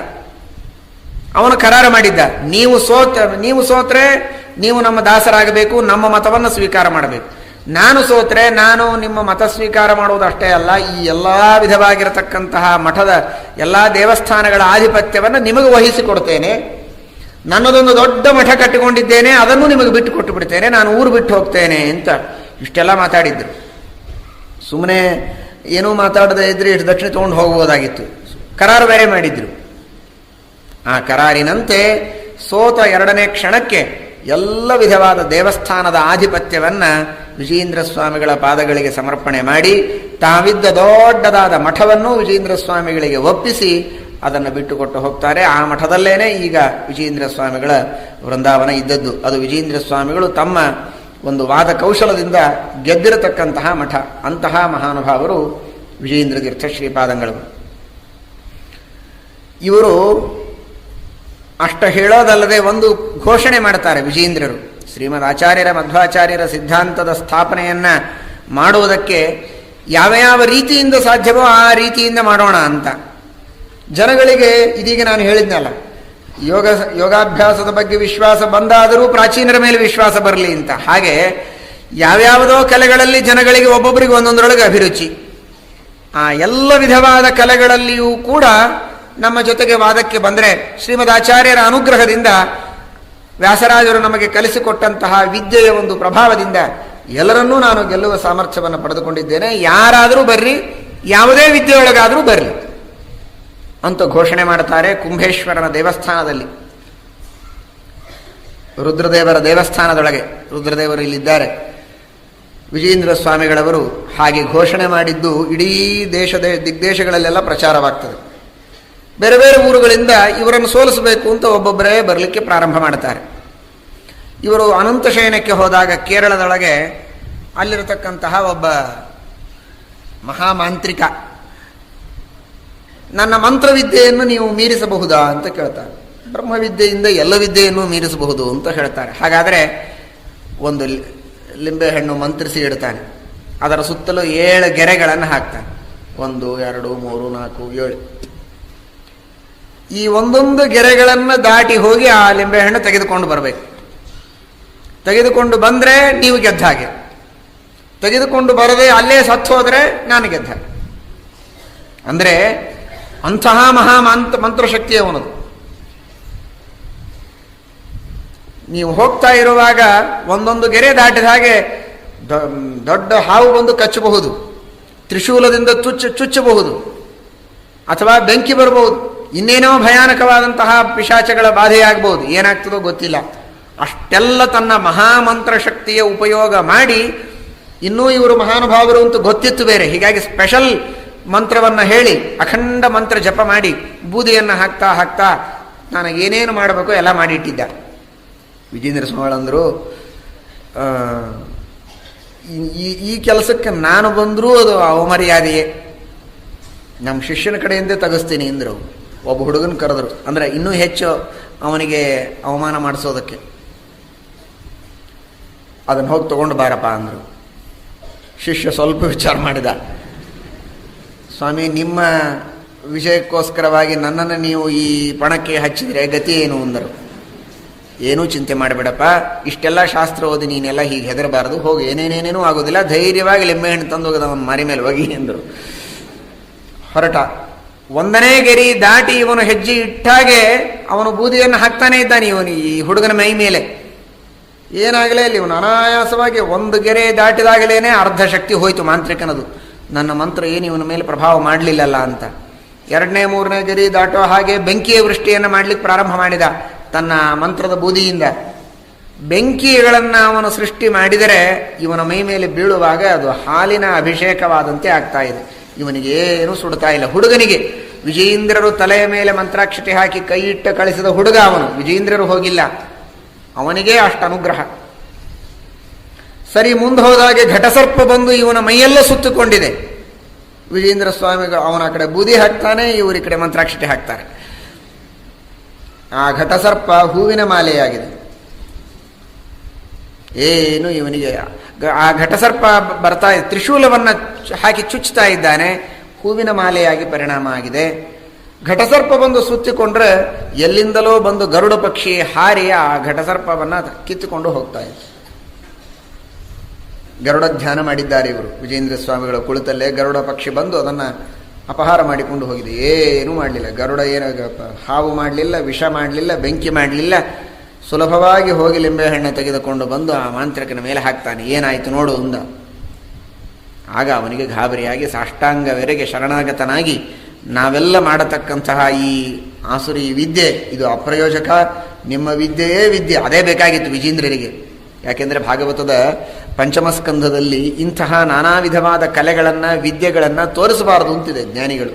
ಅವನು ಕರಾರ ಮಾಡಿದ್ದ, ನೀವು ಸೋತ್ರೆ ನೀವು ನಮ್ಮ ದಾಸರಾಗಬೇಕು, ನಮ್ಮ ಮತವನ್ನು ಸ್ವೀಕಾರ ಮಾಡಬೇಕು. ನಾನು ಸೋತ್ರೆ ನಾನು ನಿಮ್ಮ ಮತ ಸ್ವೀಕಾರ ಮಾಡುವುದಷ್ಟೇ ಅಲ್ಲ, ಈ ಎಲ್ಲ ವಿಧವಾಗಿರತಕ್ಕಂತಹ ಮಠದ ಎಲ್ಲ ದೇವಸ್ಥಾನಗಳ ಆಧಿಪತ್ಯವನ್ನು ನಿಮಗೆ ವಹಿಸಿಕೊಡ್ತೇನೆ. ನನ್ನದೊಂದು ದೊಡ್ಡ ಮಠ ಕಟ್ಟಿಕೊಂಡಿದ್ದೇನೆ, ಅದನ್ನು ನಿಮಗೆ ಬಿಟ್ಟು ಕೊಟ್ಟು ಬಿಡ್ತೇನೆ, ನಾನು ಊರು ಬಿಟ್ಟು ಹೋಗ್ತೇನೆ ಅಂತ ಇಷ್ಟೆಲ್ಲ ಮಾತಾಡಿದ್ರು. ಸುಮ್ಮನೆ ಏನೂ ಮಾತಾಡದೇ ಇದ್ರೆ ಇಷ್ಟು ದಕ್ಷಿಣ ತೊಗೊಂಡು ಹೋಗ್ಬೋದಾಗಿತ್ತು. ಕರಾರು ಬೇರೆ ಮಾಡಿದ್ರು. ಆ ಕರಾರಿನಂತೆ ಸೋತ 2ನೇ ಕ್ಷಣಕ್ಕೆ ಎಲ್ಲ ವಿಧವಾದ ದೇವಸ್ಥಾನದ ಆಧಿಪತ್ಯವನ್ನು ವಿಜೇಂದ್ರ ಸ್ವಾಮಿಗಳ ಪಾದಗಳಿಗೆ ಸಮರ್ಪಣೆ ಮಾಡಿ ತಾವಿದ್ದ ದೊಡ್ಡದಾದ ಮಠವನ್ನು ವಿಜೇಂದ್ರ ಸ್ವಾಮಿಗಳಿಗೆ ಒಪ್ಪಿಸಿ ಅದನ್ನು ಬಿಟ್ಟುಕೊಟ್ಟು ಹೋಗ್ತಾರೆ. ಆ ಮಠದಲ್ಲೇನೆ ಈಗ ವಿಜೇಂದ್ರ ಸ್ವಾಮಿಗಳ ವೃಂದಾವನ ಇದ್ದದ್ದು. ಅದು ವಿಜೇಂದ್ರ ಸ್ವಾಮಿಗಳು ತಮ್ಮ ಒಂದು ವಾದ ಕೌಶಲದಿಂದ ಗೆದ್ದಿರತಕ್ಕಂತಹ ಮಠ. ಅಂತಹ ಮಹಾನುಭಾವರು ವಿಜೇಂದ್ರ ತೀರ್ಥ ಶ್ರೀಪಾದಂಗಳು. ಇವರು ಅಷ್ಟ ಹೇಳೋದಲ್ಲದೆ ಒಂದು ಘೋಷಣೆ ಮಾಡ್ತಾರೆ ವಿಜೇಂದ್ರರು. ಶ್ರೀಮದ್ ಆಚಾರ್ಯರ ಮಧ್ವಾಚಾರ್ಯರ ಸಿದ್ಧಾಂತದ ಸ್ಥಾಪನೆಯನ್ನು ಮಾಡುವುದಕ್ಕೆ ಯಾವ ರೀತಿಯಿಂದ ಸಾಧ್ಯವೋ ಆ ರೀತಿಯಿಂದ ಮಾಡೋಣ ಅಂತ. ಜನಗಳಿಗೆ ಇದೀಗ ನಾನು ಹೇಳಿದ್ನಲ್ಲ, ಯೋಗಾಭ್ಯಾಸದ ಬಗ್ಗೆ ವಿಶ್ವಾಸ ಬಂದಾದರೂ ಪ್ರಾಚೀನರ ಮೇಲೆ ವಿಶ್ವಾಸ ಬರಲಿ ಅಂತ. ಹಾಗೆ ಯಾವ್ಯಾವುದೋ ಕಲೆಗಳಲ್ಲಿ ಜನಗಳಿಗೆ ಒಬ್ಬೊಬ್ಬರಿಗೆ ಒಂದೊಂದರೊಳಗೆ ಅಭಿರುಚಿ. ಆ ಎಲ್ಲ ವಿಧವಾದ ಕಲೆಗಳಲ್ಲಿಯೂ ಕೂಡ ನಮ್ಮ ಜೊತೆಗೆ ವಾದಕ್ಕೆ ಬಂದರೆ ಶ್ರೀಮದ್ ಆಚಾರ್ಯರ ಅನುಗ್ರಹದಿಂದ ವ್ಯಾಸರಾಜರು ನಮಗೆ ಕಲಿಸಿಕೊಟ್ಟಂತಹ ವಿದ್ಯೆಯ ಒಂದು ಪ್ರಭಾವದಿಂದ ಎಲ್ಲರನ್ನೂ ನಾನು ಗೆಲ್ಲುವ ಸಾಮರ್ಥ್ಯವನ್ನು ಪಡೆದುಕೊಂಡಿದ್ದೇನೆ. ಯಾರಾದರೂ ಬರ್ರಿ, ಯಾವುದೇ ವಿದ್ಯೆಯೊಳಗಾದರೂ ಬರ್ರಿ ಅಂತ ಘೋಷಣೆ ಮಾಡುತ್ತಾರೆ ಕುಂಭೇಶ್ವರನ ದೇವಸ್ಥಾನದಲ್ಲಿ, ರುದ್ರದೇವರ ದೇವಸ್ಥಾನದೊಳಗೆ. ರುದ್ರದೇವರು ಇಲ್ಲಿದ್ದಾರೆ. ವಿಜೇಂದ್ರ ಸ್ವಾಮಿಗಳವರು ಹಾಗೆ ಘೋಷಣೆ ಮಾಡಿದ್ದು ಇಡೀ ದಿಗ್ದೇಶಗಳಲ್ಲೆಲ್ಲ ಪ್ರಚಾರವಾಗ್ತದೆ. ಬೇರೆ ಬೇರೆ ಊರುಗಳಿಂದ ಇವರನ್ನು ಸೋಲಿಸಬೇಕು ಅಂತ ಒಬ್ಬೊಬ್ಬರೇ ಬರಲಿಕ್ಕೆ ಪ್ರಾರಂಭ ಮಾಡ್ತಾರೆ. ಇವರು ಅನಂತಶಯನಕ್ಕೆ ಹೋದಾಗ ಕೇರಳದೊಳಗೆ ಅಲ್ಲಿರತಕ್ಕಂತಹ ಒಬ್ಬ ಮಹಾಮಾಂತ್ರಿಕ, ನನ್ನ ಮಂತ್ರವಿದ್ಯೆಯನ್ನು ನೀವು ಮೀರಿಸಬಹುದಾ ಅಂತ ಕೇಳ್ತಾರೆ. ಬ್ರಹ್ಮವಿದ್ಯೆಯಿಂದ ಎಲ್ಲ ವಿದ್ಯೆಯನ್ನು ಮೀರಿಸಬಹುದು ಅಂತ ಹೇಳ್ತಾರೆ. ಹಾಗಾದರೆ ಒಂದು ಲಿಂಬೆಹಣ್ಣು ಮಂತ್ರಿಸಿ ಇಡ್ತಾನೆ, ಅದರ ಸುತ್ತಲೂ 7 ಗೆರೆಗಳನ್ನು ಹಾಕ್ತಾನೆ. 1 2 3 4 7. ಈ ಒಂದೊಂದು ಗೆರೆಗಳನ್ನು ದಾಟಿ ಹೋಗಿ ಆ ಲಿಂಬೆಹಣ್ಣು ತೆಗೆದುಕೊಂಡು ಬರಬೇಕು. ತೆಗೆದುಕೊಂಡು ಬಂದರೆ ನೀವು ಗೆದ್ದ ಹಾಗೆ, ತೆಗೆದುಕೊಂಡು ಬರದೆ ಅಲ್ಲೇ ಸತ್ತು ಹೋದರೆ ನಾನು ಗೆದ್ದ ಹಾಗೆ. ಅಂದರೆ ಅಂತಹ ಮಂತ್ರಶಕ್ತಿ ಅವನದು. ನೀವು ಹೋಗ್ತಾ ಇರುವಾಗ ಒಂದೊಂದು ಗೆರೆ ದಾಟಿದ ಹಾಗೆ ದೊಡ್ಡ ಹಾವು ಬಂದು ಕಚ್ಚಬಹುದು, ತ್ರಿಶೂಲದಿಂದ ಚುಚ್ಚಬಹುದು, ಅಥವಾ ಬೆಂಕಿ ಬರಬಹುದು, ಇನ್ನೇನೋ ಭಯಾನಕವಾದಂತಹ ಪಿಶಾಚಗಳ ಬಾಧೆಯಾಗಬಹುದು. ಏನಾಗ್ತದೋ ಗೊತ್ತಿಲ್ಲ. ಅಷ್ಟೆಲ್ಲ ತನ್ನ ಮಹಾಮಂತ್ರ ಶಕ್ತಿಯ ಉಪಯೋಗ ಮಾಡಿ, ಇನ್ನೂ ಇವರು ಮಹಾನುಭಾವರು ಅಂತ ಗೊತ್ತಿತ್ತು ಬೇರೆ, ಹೀಗಾಗಿ ಸ್ಪೆಷಲ್ ಮಂತ್ರವನ್ನು ಹೇಳಿ ಅಖಂಡ ಮಂತ್ರ ಜಪ ಮಾಡಿ ಬೂದಿಯನ್ನು ಹಾಕ್ತಾ ಹಾಕ್ತಾ ನನಗೇನೇನು ಮಾಡಬೇಕು ಎಲ್ಲ ಮಾಡಿಟ್ಟಿದ್ದ. ವಿಜೇಂದ್ರ ಸ್ವಾಮಿಗಳಂದರು, ಈ ಕೆಲಸಕ್ಕೆ ನಾನು ಬಂದರೂ ಅದು ಅವಮರ್ಯಾದೆಯೇ, ನಮ್ಮ ಶಿಷ್ಯನ ಕಡೆಯಿಂದೇ ತೆಗೆಸ್ತೀನಿ ಅಂದರು. ಒಬ್ಬ ಹುಡುಗನ ಕರೆದ್ರು, ಅಂದರೆ ಇನ್ನೂ ಹೆಚ್ಚು ಅವನಿಗೆ ಅವಮಾನ ಮಾಡಿಸೋದಕ್ಕೆ. ಅದನ್ನು ಹೋಗಿ ತಗೊಂಡು ಬಾರಪ್ಪ ಅಂದರು. ಶಿಷ್ಯ ಸ್ವಲ್ಪ ವಿಚಾರ ಮಾಡಿದ. ಸ್ವಾಮಿ, ನಿಮ್ಮ ವಿಷಯಕ್ಕೋಸ್ಕರವಾಗಿ ನನ್ನನ್ನು ನೀವು ಈ ಪಣಕ್ಕೆ ಹಚ್ಚಿದರೆ ಗತಿ ಏನು ಅಂದರು. ಏನೂ ಚಿಂತೆ ಮಾಡಬೇಡಪ್ಪ, ಇಷ್ಟೆಲ್ಲ ಶಾಸ್ತ್ರ ಓದಿ ನೀನೆಲ್ಲ ಹೀಗೆ ಹೆದರಬಾರದು, ಹೋಗಿ ಏನೇನೇನೇನೂ ಆಗೋದಿಲ್ಲ, ಧೈರ್ಯವಾಗಿ ಲಿಂಬೆಹಣ್ಣು ತಂದು ಹೋಗೋದು ಅವನ ಮಾರಿ ಮೇಲೆ ಒಗಿ ಎಂದರು. ಹೊರಟ. ಒಂದನೇ ಗೆರಿ ದಾಟಿ ಇವನು ಹೆಜ್ಜೆ ಇಟ್ಟಾಗೆ ಅವನು ಬೂದಿಯನ್ನು ಹಾಕ್ತಾನೆ ಇದ್ದಾನೆ ಇವನು ಈ ಹುಡುಗನ ಮೈ ಮೇಲೆ. ಏನಾಗಲೇ ಇಲ್ಲಿ ಇವನು ಅನಾಯಾಸವಾಗಿ ಒಂದು ಗೆರೆ ದಾಟಿದಾಗಲೇ ಅರ್ಧ ಶಕ್ತಿ ಹೋಯಿತು ಮಾಂತ್ರಿಕನದು. ನನ್ನ ಮಂತ್ರ ಏನು ಇವನ ಮೇಲೆ ಪ್ರಭಾವ ಮಾಡಲಿಲ್ಲಲ್ಲ ಅಂತ. ಎರಡನೇ ಮೂರನೇ ಗೆರೆ ದಾಟೋ ಹಾಗೆ ಬೆಂಕಿಯ ವೃಷ್ಟಿಯನ್ನು ಮಾಡಲಿಕ್ಕೆ ಪ್ರಾರಂಭ ಮಾಡಿದ ತನ್ನ ಮಂತ್ರದ ಬೂದಿಯಿಂದ. ಬೆಂಕಿಗಳನ್ನು ಅವನು ಸೃಷ್ಟಿ ಮಾಡಿದರೆ ಇವನ ಮೈ ಮೇಲೆ ಬೀಳುವಾಗ ಅದು ಹಾಲಿನ ಅಭಿಷೇಕವಾದಂತೆ ಆಗ್ತಾ ಇದೆ. ಇವನಿಗೇನು ಸುಡ್ತಾ ಇಲ್ಲ. ಹುಡುಗನಿಗೆ ವಿಜಯೇಂದ್ರರು ತಲೆಯ ಮೇಲೆ ಮಂತ್ರಾಕ್ಷತೆ ಹಾಕಿ ಕೈ ಇಟ್ಟು ಕಳಿಸಿದ ಹುಡುಗ ಅವನು. ವಿಜಯೇಂದ್ರರು ಹೋಗಿಲ್ಲ, ಅವನಿಗೆ ಅಷ್ಟು ಅನುಗ್ರಹ. ಸರಿ, ಮುಂದೆ ಹೋದಾಗೆ ಘಟಸರ್ಪ ಬಂದು ಇವನ ಮೈಯೆಲ್ಲ ಸುತ್ತುಕೊಂಡಿದೆ. ವಿಜೇಂದ್ರ ಸ್ವಾಮಿಗಳು ಅವನ ಕಡೆ ಬೂದಿ ಹಾಕ್ತಾನೆ, ಇವರು ಈ ಕಡೆ ಮಂತ್ರಾಕ್ಷತೆ ಹಾಕ್ತಾರೆ. ಆ ಘಟಸರ್ಪ ಹೂವಿನ ಮಾಲೆಯಾಗಿದೆ. ಏನು ಇವನಿಗೆ ಆ ಘಟಸರ್ಪ ಬರ್ತಾ ತ್ರಿಶೂಲವನ್ನು ಹಾಕಿ ಚುಚ್ಚುತ್ತಾ ಇದ್ದಾನೆ, ಹೂವಿನ ಮಾಲೆಯಾಗಿ ಪರಿಣಾಮ ಆಗಿದೆ. ಘಟಸರ್ಪ ಬಂದು ಸುತ್ತಿಕೊಂಡ್ರೆ ಎಲ್ಲಿಂದಲೋ ಬಂದು ಗರುಡ ಪಕ್ಷಿ ಹಾರಿ ಆ ಘಟಸರ್ಪವನ್ನು ಕಿತ್ತುಕೊಂಡು ಹೋಗ್ತಾ ಇದೆ. ಗರುಡ ಧ್ಯಾನ ಮಾಡಿದ್ದಾರೆ ಇವರು. ವಿಜೇಂದ್ರ ಸ್ವಾಮಿಗಳ ಕುಳಿತಲ್ಲೇ ಗರುಡ ಪಕ್ಷಿ ಬಂದು ಅದನ್ನು ಅಪಹಾರ ಮಾಡಿಕೊಂಡು ಹೋಗಿದೆ. ಏನೂ ಮಾಡಲಿಲ್ಲ ಗರುಡ. ಹಾವು ಮಾಡಲಿಲ್ಲ, ವಿಷ ಮಾಡಲಿಲ್ಲ, ಬೆಂಕಿ ಮಾಡಲಿಲ್ಲ. ಸುಲಭವಾಗಿ ಹೋಗಿ ಲಿಂಬೆಹಣ್ಣು ತೆಗೆದುಕೊಂಡು ಬಂದು ಆ ಮಾಂತ್ರಿಕನ ಮೇಲೆ ಹಾಕ್ತಾನೆ. ಏನಾಯಿತು ನೋಡು ಅಂದ. ಆಗ ಅವನಿಗೆ ಗಾಬರಿಯಾಗಿ ಸಾಷ್ಟಾಂಗವೆರೆಗೆ ಶರಣಾಗತನಾಗಿ, ನಾವೆಲ್ಲ ಮಾಡತಕ್ಕಂತಹ ಈ ಆಸುರಿ ವಿದ್ಯೆ ಇದು ಅಪ್ರಯೋಜಕ, ನಿಮ್ಮ ವಿದ್ಯೆಯೇ ವಿದ್ಯೆ, ಅದೇ ಬೇಕಾಗಿತ್ತು ವಿಜೇಂದ್ರರಿಗೆ. ಯಾಕೆಂದರೆ ಭಾಗವತದ ಪಂಚಮಸ್ಕಂಧದಲ್ಲಿ ಇಂತಹ ನಾನಾ ವಿಧವಾದ ಕಲೆಗಳನ್ನು ವಿದ್ಯೆಗಳನ್ನು ತೋರಿಸಬಾರದು ಅಂತಿದೆ ಜ್ಞಾನಿಗಳು.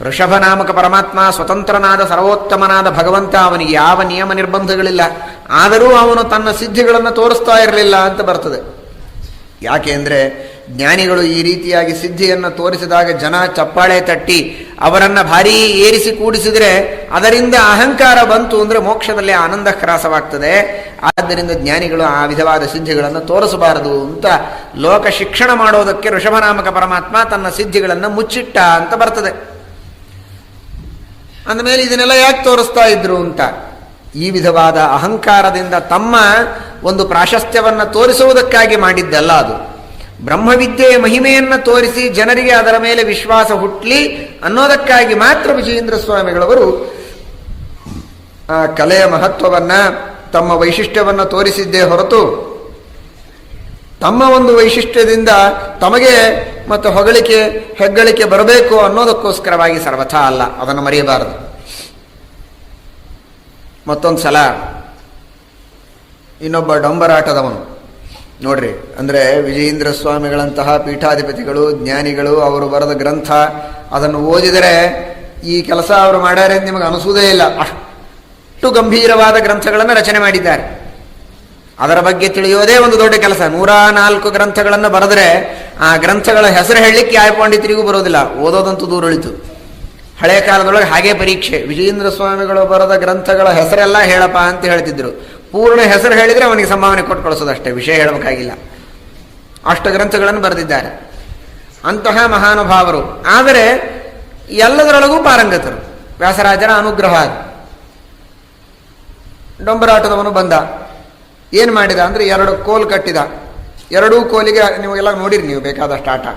ಋಷಭನಾಮಕ ಪರಮಾತ್ಮ ಸ್ವತಂತ್ರನಾದ ಸರ್ವೋತ್ತಮನಾದ ಭಗವಂತ, ಅವನಿಗೆ ಯಾವ ನಿಯಮ ನಿರ್ಬಂಧಗಳಿಲ್ಲ. ಆದರೂ ಅವನು ತನ್ನ ಸಿದ್ಧಿಗಳನ್ನು ತೋರಿಸ್ತಾ ಇರಲಿಲ್ಲ ಅಂತ ಬರ್ತದೆ. ಯಾಕೆ ಅಂದರೆ ಜ್ಞಾನಿಗಳು ಈ ರೀತಿಯಾಗಿ ಸಿದ್ಧಿಯನ್ನು ತೋರಿಸಿದಾಗ ಜನ ಚಪ್ಪಾಳೆ ತಟ್ಟಿ ಅವರನ್ನು ಭಾರೀ ಏರಿಸಿ ಕೂಡಿಸಿದರೆ ಅದರಿಂದ ಅಹಂಕಾರ ಬಂತು ಅಂದರೆ ಮೋಕ್ಷದಲ್ಲಿ ಆನಂದ ಹ್ರಾಸವಾಗ್ತದೆ. ಆದ್ದರಿಂದ ಜ್ಞಾನಿಗಳು ಆ ವಿಧವಾದ ಸಿದ್ಧಿಗಳನ್ನು ತೋರಿಸಬಾರದು ಅಂತ ಲೋಕ ಶಿಕ್ಷಣ ಮಾಡೋದಕ್ಕೆ ಋಷಭನಾಮಕ ಪರಮಾತ್ಮ ತನ್ನ ಸಿದ್ಧಿಗಳನ್ನು ಮುಚ್ಚಿಟ್ಟ ಅಂತ ಬರ್ತದೆ. ಅಂದಮೇಲೆ ಇದನ್ನೆಲ್ಲ ಯಾಕೆ ತೋರಿಸ್ತಾ ಇದ್ರು ಅಂತ, ಈ ವಿಧವಾದ ಅಹಂಕಾರದಿಂದ ತಮ್ಮ ಒಂದು ಪ್ರಾಶಸ್ತ್ಯವನ್ನು ತೋರಿಸುವುದಕ್ಕಾಗಿ ಮಾಡಿದ್ದಲ್ಲ ಅದು. ಬ್ರಹ್ಮವಿದ್ಯೆಯ ಮಹಿಮೆಯನ್ನು ತೋರಿಸಿ ಜನರಿಗೆ ಅದರ ಮೇಲೆ ವಿಶ್ವಾಸ ಹುಟ್ಟಲಿ ಅನ್ನೋದಕ್ಕಾಗಿ ಮಾತ್ರ ವಿಜಯೇಂದ್ರ ಸ್ವಾಮಿಗಳವರು ಆ ಕಲೆಯ ಮಹತ್ವವನ್ನು, ತಮ್ಮ ವೈಶಿಷ್ಟ್ಯವನ್ನು ತೋರಿಸಿದ್ದೇ ಹೊರತು ತಮ್ಮ ಒಂದು ವೈಶಿಷ್ಟ್ಯದಿಂದ ತಮಗೆ ಮತ್ತು ಹೊಗಳಿಕೆ ಹೆಗ್ಗಳಿಕೆ ಬರಬೇಕು ಅನ್ನೋದಕ್ಕೋಸ್ಕರವಾಗಿ ಸರ್ವಥಾ ಅಲ್ಲ. ಅದನ್ನು ಮರೆಯಬಾರದು. ಮತ್ತೊಂದು ಸಲ ಇನ್ನೊಬ್ಬ ಡೊಂಬರಾಟದವನು ನೋಡ್ರಿ, ಅಂದರೆ ವಿಜಯೇಂದ್ರ ಸ್ವಾಮಿಗಳಂತಹ ಪೀಠಾಧಿಪತಿಗಳು ಜ್ಞಾನಿಗಳು ಅವರು ಬರೆದ ಗ್ರಂಥ ಅದನ್ನು ಓದಿದರೆ ಈ ಕೆಲಸ ಅವರು ಮಾಡ್ಯಾರೆ ಅಂತ ನಿಮಗೆ ಅನಿಸುವುದೇ ಇಲ್ಲ. ಅಷ್ಟು ಗಂಭೀರವಾದ ಗ್ರಂಥಗಳನ್ನು ರಚನೆ ಮಾಡಿದ್ದಾರೆ. ಅದರ ಬಗ್ಗೆ ತಿಳಿಯೋದೇ ಒಂದು ದೊಡ್ಡ ಕೆಲಸ. 104 ಗ್ರಂಥಗಳನ್ನು ಬರೆದರೆ ಆ ಗ್ರಂಥಗಳ ಹೆಸರು ಹೇಳಲಿಕ್ಕೆ ಯಾವ ಪಂಡಿತರಿಗೂ ಬರೋದಿಲ್ಲ, ಓದೋದಂತೂ ದೂರಳಿತು. ಹಳೆ ಕಾಲದೊಳಗೆ ಹಾಗೇ ಪರೀಕ್ಷೆ. ವಿಜಯೇಂದ್ರ ಸ್ವಾಮಿಗಳು ಬರೆದ ಗ್ರಂಥಗಳ ಹೆಸರೆಲ್ಲ ಹೇಳಪ್ಪ ಅಂತ ಹೇಳ್ತಿದ್ರು. ಪೂರ್ಣ ಹೆಸರು ಹೇಳಿದರೆ ಅವನಿಗೆ ಸಂಭಾವನೆ ಕೊಟ್ಟು ಕಳಿಸೋದಷ್ಟೇ, ವಿಷಯ ಹೇಳಬೇಕಾಗಿಲ್ಲ. ಅಷ್ಟು ಗ್ರಂಥಗಳನ್ನು ಬರೆದಿದ್ದಾರೆ ಅಂತಹ ಮಹಾನುಭಾವರು. ಆದರೆ ಎಲ್ಲದರೊಳಗೂ ಪಾರಂಗತರು. ವ್ಯಾಸರಾಜರ ಅನುಗ್ರಹ ಅದು. ಡೊಂಬರಾಟದವನು ಬಂದ, ಏನು ಮಾಡಿದ ಅಂದರೆ 2 ಕೋಲು ಕಟ್ಟಿದ. 2 ಕೋಲಿಗೆ ನೀವೆಲ್ಲ ನೋಡಿರಿ, ನೀವು ಬೇಕಾದಷ್ಟು ಆಟ.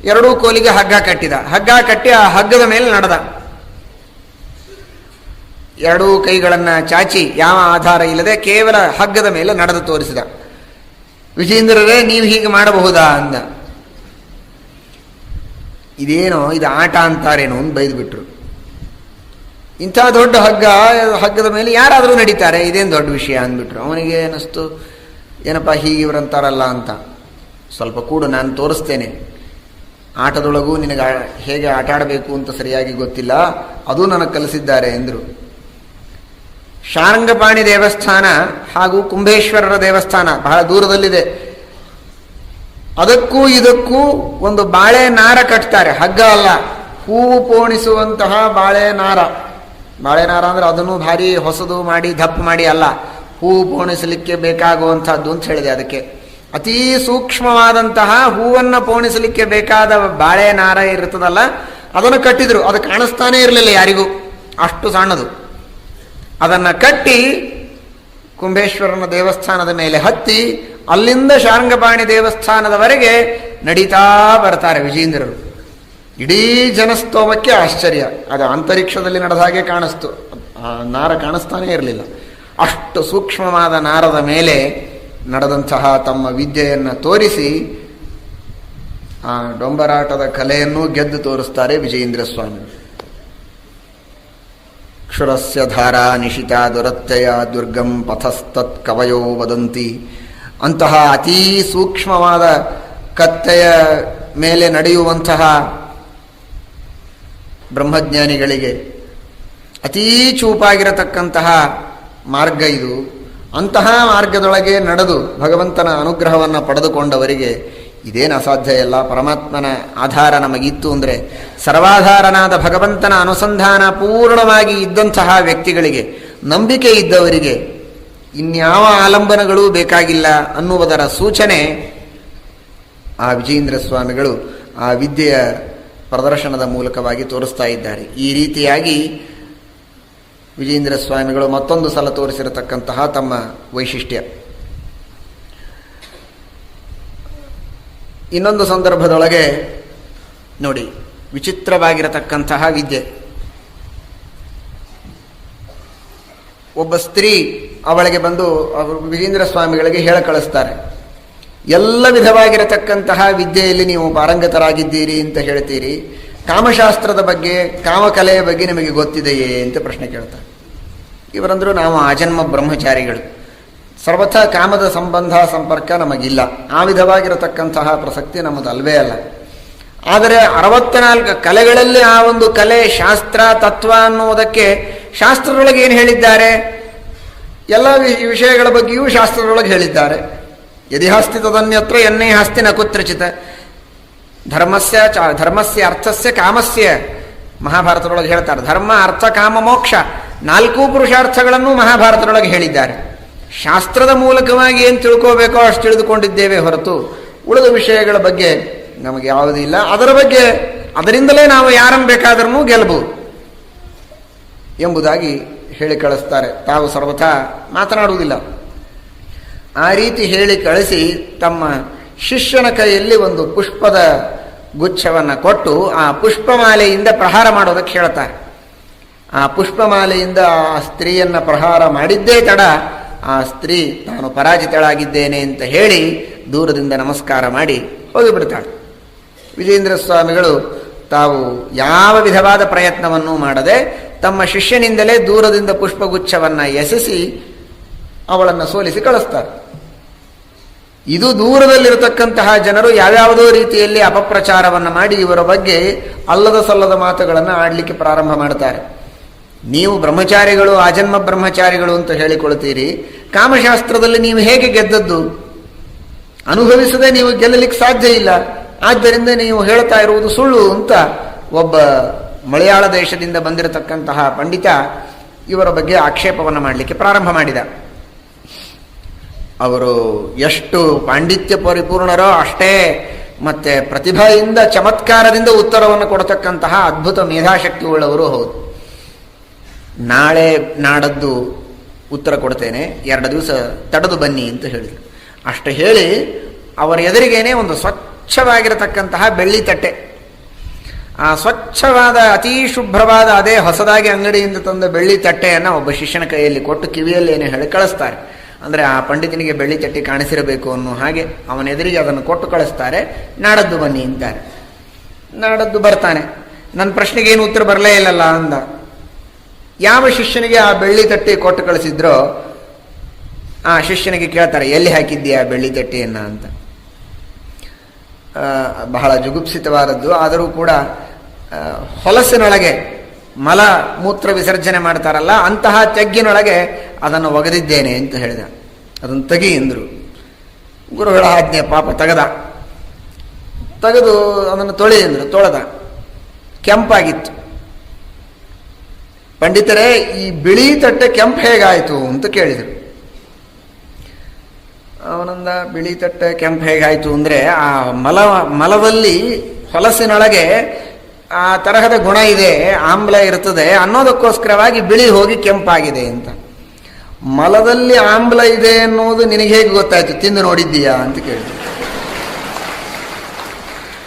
2 ಕೋಲಿಗೆ ಹಗ್ಗ ಕಟ್ಟಿದ. ಹಗ್ಗ ಕಟ್ಟಿ ಆ ಹಗ್ಗದ ಮೇಲೆ ನಡೆದ. 2 ಕೈಗಳನ್ನು ಚಾಚಿ ಯಾವ ಆಧಾರ ಇಲ್ಲದೆ ಕೇವಲ ಹಗ್ಗದ ಮೇಲೆ ನಡೆದು ತೋರಿಸಿದ. ವಿಜೇಂದ್ರರೇ, ನೀವು ಹೀಗೆ ಮಾಡಬಹುದಾ ಅಂದ. ಇದೇನೋ ಇದು ಆಟ ಅಂತಾರೇನೋ ಅಂತ ಬೈದ್ಬಿಟ್ರು. ಇಂಥ ದೊಡ್ಡ ಹಗ್ಗದ ಮೇಲೆ ಯಾರಾದರೂ ನಡೀತಾರೆ, ಇದೇನು ದೊಡ್ಡ ವಿಷಯ ಅಂದ್ಬಿಟ್ರು. ಅವನಿಗೆ ಅನ್ನಿಸ್ತು, ಏನಪ್ಪ ಹೀಗೆ ಇವರಂತಾರಲ್ಲ ಅಂತ. ಸ್ವಲ್ಪ ಕೂಡು, ನಾನು ತೋರಿಸ್ತೇನೆ. ಆಟದೊಳಗೂ ನಿನಗೆ ಹೇಗೆ ಆಟ ಆಡಬೇಕು ಅಂತ ಸರಿಯಾಗಿ ಗೊತ್ತಿಲ್ಲ, ಅದೂ ನನಗೆ ಕಲಿಸಿದ್ದಾರೆ ಎಂದರು. ಶಾರಂಗಪಾಣಿ ದೇವಸ್ಥಾನ ಹಾಗೂ ಕುಂಭೇಶ್ವರರ ದೇವಸ್ಥಾನ ಬಹಳ ದೂರದಲ್ಲಿದೆ. ಅದಕ್ಕೂ ಇದಕ್ಕೂ ಒಂದು ಬಾಳೆ ನಾರ ಕಟ್ತಾರೆ, ಹಗ್ಗ ಅಲ್ಲ, ಹೂವು ಪೋಣಿಸುವಂತಹ ಬಾಳೆ ನಾರ. ಬಾಳೆ ನಾರ ಅಂದರೆ ಅದನ್ನು ಭಾರಿ ಹೊಸದು ಮಾಡಿ ದಪ್ಪ ಮಾಡಿ ಅಲ್ಲ, ಹೂವು ಪೋಣಿಸಲಿಕ್ಕೆ ಬೇಕಾಗುವಂಥದ್ದು ಅಂತ ಹೇಳಿದೆ. ಅದಕ್ಕೆ ಅತೀ ಸೂಕ್ಷ್ಮವಾದಂತಹ ಹೂವನ್ನು ಪೋಣಿಸಲಿಕ್ಕೆ ಬೇಕಾದ ಬಾಳೆ ನಾರ ಇರ್ತದಲ್ಲ, ಅದನ್ನು ಕಟ್ಟಿದ್ರು. ಅದು ಕಾಣಿಸ್ತಾನೇ ಇರಲಿಲ್ಲ ಯಾರಿಗೂ, ಅಷ್ಟು ಸಣ್ಣದು. ಅದನ್ನು ಕಟ್ಟಿ ಕುಂಭೇಶ್ವರನ ದೇವಸ್ಥಾನದ ಮೇಲೆ ಹತ್ತಿ ಅಲ್ಲಿಂದ ಶಾರಂಗಪಾಣಿ ದೇವಸ್ಥಾನದವರೆಗೆ ನಡೀತಾ ಬರ್ತಾರೆ ವಿಜೇಂದ್ರರು. ಇಡೀ ಜನಸ್ತೋಮಕ್ಕೆ ಆಶ್ಚರ್ಯ. ಅದು ಅಂತರಿಕ್ಷದಲ್ಲಿ ನಡೆದ ಹಾಗೆ ಕಾಣಿಸ್ತು, ನಾರ ಕಾಣಿಸ್ತಾನೇ ಇರಲಿಲ್ಲ. ಅಷ್ಟು ಸೂಕ್ಷ್ಮವಾದ ನಾರದ ಮೇಲೆ ನಡೆದಂತಹ ತಮ್ಮ ವಿದ್ಯೆಯನ್ನು ತೋರಿಸಿ ಆ ಡೊಂಬರಾಟದ ಕಲೆಯನ್ನು ಗೆದ್ದು ತೋರಿಸ್ತಾರೆ ವಿಜಯೇಂದ್ರ ಸ್ವಾಮಿ. ಕ್ಷುರಸ್ಯ ಧಾರಾ ನಿಶಿತಾ ದುರತ್ಯಯ ದುರ್ಗಂ ಪಥಸ್ತತ್ ಕವಯೋ ವದಂತಿ. ಅಂತಹ ಅತೀ ಸೂಕ್ಷ್ಮವಾದ ಕತ್ತೆಯ ಮೇಲೆ ನಡೆಯುವಂತಹ ಬ್ರಹ್ಮಜ್ಞಾನಿಗಳಿಗೆ ಅತೀ ಚೂಪಾಗಿರತಕ್ಕಂತಹ ಮಾರ್ಗ ಇದು. ಅಂತಹ ಮಾರ್ಗದೊಳಗೆ ನಡೆದು ಭಗವಂತನ ಅನುಗ್ರಹವನ್ನು ಪಡೆದುಕೊಂಡವರಿಗೆ ಇದೇನು ಅಸಾಧ್ಯ ಇಲ್ಲ. ಪರಮಾತ್ಮನ ಆಧಾರ ನಮಗಿತ್ತು ಅಂದರೆ, ಸರ್ವಾಧಾರನಾದ ಭಗವಂತನ ಅನುಸಂಧಾನ ಪೂರ್ಣವಾಗಿ ಇದ್ದಂತಹ ವ್ಯಕ್ತಿಗಳಿಗೆ, ನಂಬಿಕೆ ಇದ್ದವರಿಗೆ ಇನ್ಯಾವ ಆಲಂಬನಗಳೂ ಬೇಕಾಗಿಲ್ಲ ಅನ್ನುವುದರ ಸೂಚನೆ ಆ ವಿಜಯೇಂದ್ರ ಸ್ವಾಮಿಗಳು ಆ ವಿದ್ಯೆಯ ಪ್ರದರ್ಶನದ ಮೂಲಕವಾಗಿ ತೋರಿಸ್ತಾ ಇದ್ದಾರೆ. ಈ ರೀತಿಯಾಗಿ ವಿಜಯೇಂದ್ರ ಸ್ವಾಮಿಗಳು ಮತ್ತೊಂದು ಸಲ ತೋರಿಸಿರತಕ್ಕಂತಹ ತಮ್ಮ ವೈಶಿಷ್ಟ್ಯ. ಇನ್ನೊಂದು ಸಂದರ್ಭದೊಳಗೆ ನೋಡಿ, ವಿಚಿತ್ರವಾಗಿರತಕ್ಕಂತಹ ವಿದ್ಯೆ. ಒಬ್ಬ ಸ್ತ್ರೀ ಅವಳಿಗೆ ಬಂದು ವಿಜೇಂದ್ರ ಸ್ವಾಮಿಗಳಿಗೆ ಹೇಳ ಕಳಿಸ್ತಾರೆ, ಎಲ್ಲ ವಿಧವಾಗಿರತಕ್ಕಂತಹ ವಿದ್ಯೆಯಲ್ಲಿ ನೀವು ಪಾರಂಗತರಾಗಿದ್ದೀರಿ ಅಂತ ಹೇಳ್ತೀರಿ, ಕಾಮಶಾಸ್ತ್ರದ ಬಗ್ಗೆ, ಕಾಮಕಲೆಯ ಬಗ್ಗೆ ನಿಮಗೆ ಗೊತ್ತಿದೆಯೇ ಅಂತ ಪ್ರಶ್ನೆ ಕೇಳ್ತಾರೆ. ಇವರಂದ್ರು, ನಾವು ಆಜನ್ಮ ಬ್ರಹ್ಮಚಾರಿಗಳು, ಸರ್ವಥಾ ಕಾಮದ ಸಂಬಂಧ ಸಂಪರ್ಕ ನಮಗಿಲ್ಲ, ಆ ವಿಧವಾಗಿರತಕ್ಕಂತಹ ಪ್ರಸಕ್ತಿ ನಮ್ಮದಲ್ವೇ ಅಲ್ಲ. ಆದರೆ 64 ಕಲೆಗಳಲ್ಲಿ ಆ ಒಂದು ಕಲೆ ಶಾಸ್ತ್ರ ತತ್ವ ಅನ್ನುವುದಕ್ಕೆ ಶಾಸ್ತ್ರದೊಳಗೆ ಏನು ಹೇಳಿದ್ದಾರೆ, ಎಲ್ಲ ವಿಷಯಗಳ ಬಗ್ಗೆಯೂ ಶಾಸ್ತ್ರದೊಳಗೆ ಹೇಳಿದ್ದಾರೆ. ಯದಿಹಾಸ್ತಿ ತದನ್ಯತ್ರ ಎನ್ನೇ ಹಾಸ್ತಿ ನ ಕುತ್ರಚಿತ. ಧರ್ಮಸ್ಯ ಅರ್ಥಸ್ಯ ಕಾಮಸ್ಯ, ಮಹಾಭಾರತದೊಳಗೆ ಹೇಳ್ತಾರೆ. ಧರ್ಮ ಅರ್ಥ ಕಾಮ ಮೋಕ್ಷ 4 ಪುರುಷಾರ್ಥಗಳನ್ನು ಮಹಾಭಾರತದೊಳಗೆ ಹೇಳಿದ್ದಾರೆ. ಶಾಸ್ತ್ರದ ಮೂಲಕವಾಗಿ ಏನು ತಿಳ್ಕೋಬೇಕೋ ಅಷ್ಟು ತಿಳಿದುಕೊಂಡಿದ್ದೇವೆ ಹೊರತು ಉಳಿದ ವಿಷಯಗಳ ಬಗ್ಗೆ ನಮಗೆ ಯಾವುದೂ ಇಲ್ಲ. ಅದರ ಬಗ್ಗೆ ಅದರಿಂದಲೇ ನಾವು ಯಾರನ್ನು ಬೇಕಾದ್ರೂ ಗೆಲ್ಲಬಹುದು ಎಂಬುದಾಗಿ ಹೇಳಿ ಕಳಿಸ್ತಾರೆ. ತಾವು ಸರ್ವಥಾ ಮಾತನಾಡುವುದಿಲ್ಲ. ಆ ರೀತಿ ಹೇಳಿ ಕಳಿಸಿ ತಮ್ಮ ಶಿಷ್ಯನ ಕೈಯಲ್ಲಿ ಒಂದು ಪುಷ್ಪದ ಗುಚ್ಛವನ್ನು ಕೊಟ್ಟು ಆ ಪುಷ್ಪಮಾಲೆಯಿಂದ ಪ್ರಹಾರ ಮಾಡೋದಕ್ಕೆ ಹೇಳ್ತಾರೆ. ಆ ಪುಷ್ಪಮಾಲೆಯಿಂದ ಆ ಸ್ತ್ರೀಯನ್ನು ಪ್ರಹಾರ ಮಾಡಿದ್ದೇ ತಡ ಆ ಸ್ತ್ರೀ ತಾನು ಪರಾಜಿತಳಾಗಿದ್ದೇನೆ ಅಂತ ಹೇಳಿ ದೂರದಿಂದ ನಮಸ್ಕಾರ ಮಾಡಿ ಹೋಗಿಬಿಡ್ತಾಳೆ. ವಿಜೇಂದ್ರ ಸ್ವಾಮಿಗಳು ತಾವು ಯಾವ ವಿಧವಾದ ಪ್ರಯತ್ನವನ್ನೂ ಮಾಡದೆ ತಮ್ಮ ಶಿಷ್ಯನಿಂದಲೇ ದೂರದಿಂದ ಪುಷ್ಪಗುಚ್ಛವನ್ನು ಎಸೆಸಿ ಅವಳನ್ನು ಸೋಲಿಸಿ ಕಳಿಸ್ತಾರೆ. ಇದು ದೂರದಲ್ಲಿರತಕ್ಕಂತಹ ಜನರು ಯಾವ್ಯಾವುದೋ ರೀತಿಯಲ್ಲಿ ಅಪಪ್ರಚಾರವನ್ನು ಮಾಡಿ ಇವರ ಬಗ್ಗೆ ಅಲ್ಲದ ಸಲ್ಲದ ಮಾತುಗಳನ್ನು ಆಡಲಿಕ್ಕೆ ಪ್ರಾರಂಭ ಮಾಡ್ತಾರೆ. ನೀವು ಬ್ರಹ್ಮಚಾರಿಗಳು, ಆಜನ್ಮ ಬ್ರಹ್ಮಚಾರಿಗಳು ಅಂತ ಹೇಳಿಕೊಳ್ತೀರಿ, ಕಾಮಶಾಸ್ತ್ರದಲ್ಲಿ ನೀವು ಹೇಗೆ ಗೆದ್ದದ್ದು? ಅನುಭವಿಸದೆ ನೀವು ಗೆಲ್ಲಲಿಕ್ಕೆ ಸಾಧ್ಯ ಇಲ್ಲ, ಆದ್ದರಿಂದ ನೀವು ಹೇಳ್ತಾ ಇರುವುದು ಸುಳ್ಳು ಅಂತ ಒಬ್ಬ ಮಲಯಾಳ ದೇಶದಿಂದ ಬಂದಿರತಕ್ಕಂತಹ ಪಂಡಿತ ಇವರ ಬಗ್ಗೆ ಆಕ್ಷೇಪವನ್ನು ಮಾಡಲಿಕ್ಕೆ ಪ್ರಾರಂಭ ಮಾಡಿದ. ಅವರು ಎಷ್ಟು ಪಾಂಡಿತ್ಯ ಪರಿಪೂರ್ಣರೋ ಅಷ್ಟೇ ಮತ್ತೆ ಪ್ರತಿಭೆಯಿಂದ ಚಮತ್ಕಾರದಿಂದ ಉತ್ತರವನ್ನು ಕೊಡತಕ್ಕಂತಹ ಅದ್ಭುತ ಮೇಧಾಶಕ್ತಿ ಉಳ್ಳವರು ಹೌದು. ನಾಳೆ ನಾಡದ್ದು ಉತ್ತರ ಕೊಡ್ತೇನೆ, 2 ದಿವಸ ತಡೆದು ಬನ್ನಿ ಅಂತ ಹೇಳಿದರು. ಅಷ್ಟು ಹೇಳಿ ಅವರ ಎದುರಿಗೇನೆ ಒಂದು ಸ್ವಚ್ಛವಾಗಿರತಕ್ಕಂತಹ ಬೆಳ್ಳಿ ತಟ್ಟೆ, ಆ ಸ್ವಚ್ಛವಾದ ಅತೀ ಶುಭ್ರವಾದ ಅದೇ ಹೊಸದಾಗಿ ಅಂಗಡಿಯಿಂದ ತಂದ ಬೆಳ್ಳಿ ತಟ್ಟೆಯನ್ನು ಒಬ್ಬ ಶಿಷ್ಯನ ಕೈಯಲ್ಲಿ ಕೊಟ್ಟು ಕಿವಿಯಲ್ಲಿ ಏನು ಹೇಳಿ ಕಳಿಸ್ತಾರೆ. ಅಂದರೆ ಆ ಪಂಡಿತನಿಗೆ ಬೆಳ್ಳಿ ತಟ್ಟೆ ಕಾಣಿಸಿರಬೇಕು ಅನ್ನೋ ಹಾಗೆ ಅವನ ಎದುರಿಗೆ ಅದನ್ನು ಕೊಟ್ಟು ಕಳಿಸ್ತಾರೆ. ನಾಡದ್ದು ಬನ್ನಿ ಅಂತಾರೆ. ನಾಡದ್ದು ಬರ್ತಾನೆ. ನನ್ನ ಪ್ರಶ್ನೆಗೆ ಏನು ಉತ್ತರ ಬರಲೇ ಇಲ್ಲಲ್ಲ ಅಂದ. ಯಾವ ಶಿಷ್ಯನಿಗೆ ಆ ಬೆಳ್ಳಿ ತಟ್ಟೆ ಕೊಟ್ಟು ಕಳಿಸಿದ್ರೋ ಆ ಶಿಷ್ಯನಿಗೆ ಕೇಳ್ತಾರೆ, ಎಲ್ಲಿ ಹಾಕಿದ್ದೀಯಾ ಬೆಳ್ಳಿ ತಟ್ಟೆಯನ್ನ ಅಂತ. ಬಹಳ ಜುಗುಪ್ಸಿತವಾದದ್ದು. ಆದರೂ ಕೂಡ ಹೊಲಸಿನೊಳಗೆ ಮಲ ಮೂತ್ರ ವಿಸರ್ಜನೆ ಮಾಡ್ತಾರಲ್ಲ, ಅಂತಹ ತೆಗ್ಗಿನೊಳಗೆ ಅದನ್ನು ಒಗೆದಿದ್ದೇನೆ ಅಂತ ಹೇಳಿದ. ಅದನ್ನು ತೆಗಿ ಎಂದರು. ಗುರುಗಳ ಆಜ್ಞೆ, ಪಾಪ ತೆಗೆದು ಅದನ್ನು ತೊಳಿ ಎಂದರು. ತೊಳೆದ. ಕೆಂಪಾಗಿತ್ತು. ಪಂಡಿತರೇ, ಈ ಬಿಳಿ ತಟ್ಟೆ ಕೆಂಪು ಹೇಗಾಯಿತು ಅಂತ ಕೇಳಿದರು. ಅವನಂದ, ಬಿಳಿ ತಟ್ಟೆ ಕೆಂಪು ಹೇಗಾಯಿತು ಅಂದರೆ ಆ ಮಲದಲ್ಲಿ ಹೊಲಸಿನೊಳಗೆ ಆ ತರಹದ ಗುಣ ಇದೆ, ಆಮ್ಲ ಇರ್ತದೆ ಅನ್ನೋದಕ್ಕೋಸ್ಕರವಾಗಿ ಬಿಳಿ ಹೋಗಿ ಕೆಂಪಾಗಿದೆ ಅಂತ. ಮಲದಲ್ಲಿ ಆಮ್ಲ ಇದೆ ಅನ್ನೋದು ನಿನಗೆ ಹೇಗೆ ಗೊತ್ತಾಯ್ತು? ತಿಂದು ನೋಡಿದ್ದೀಯಾ ಅಂತ ಕೇಳಿದ್ರು.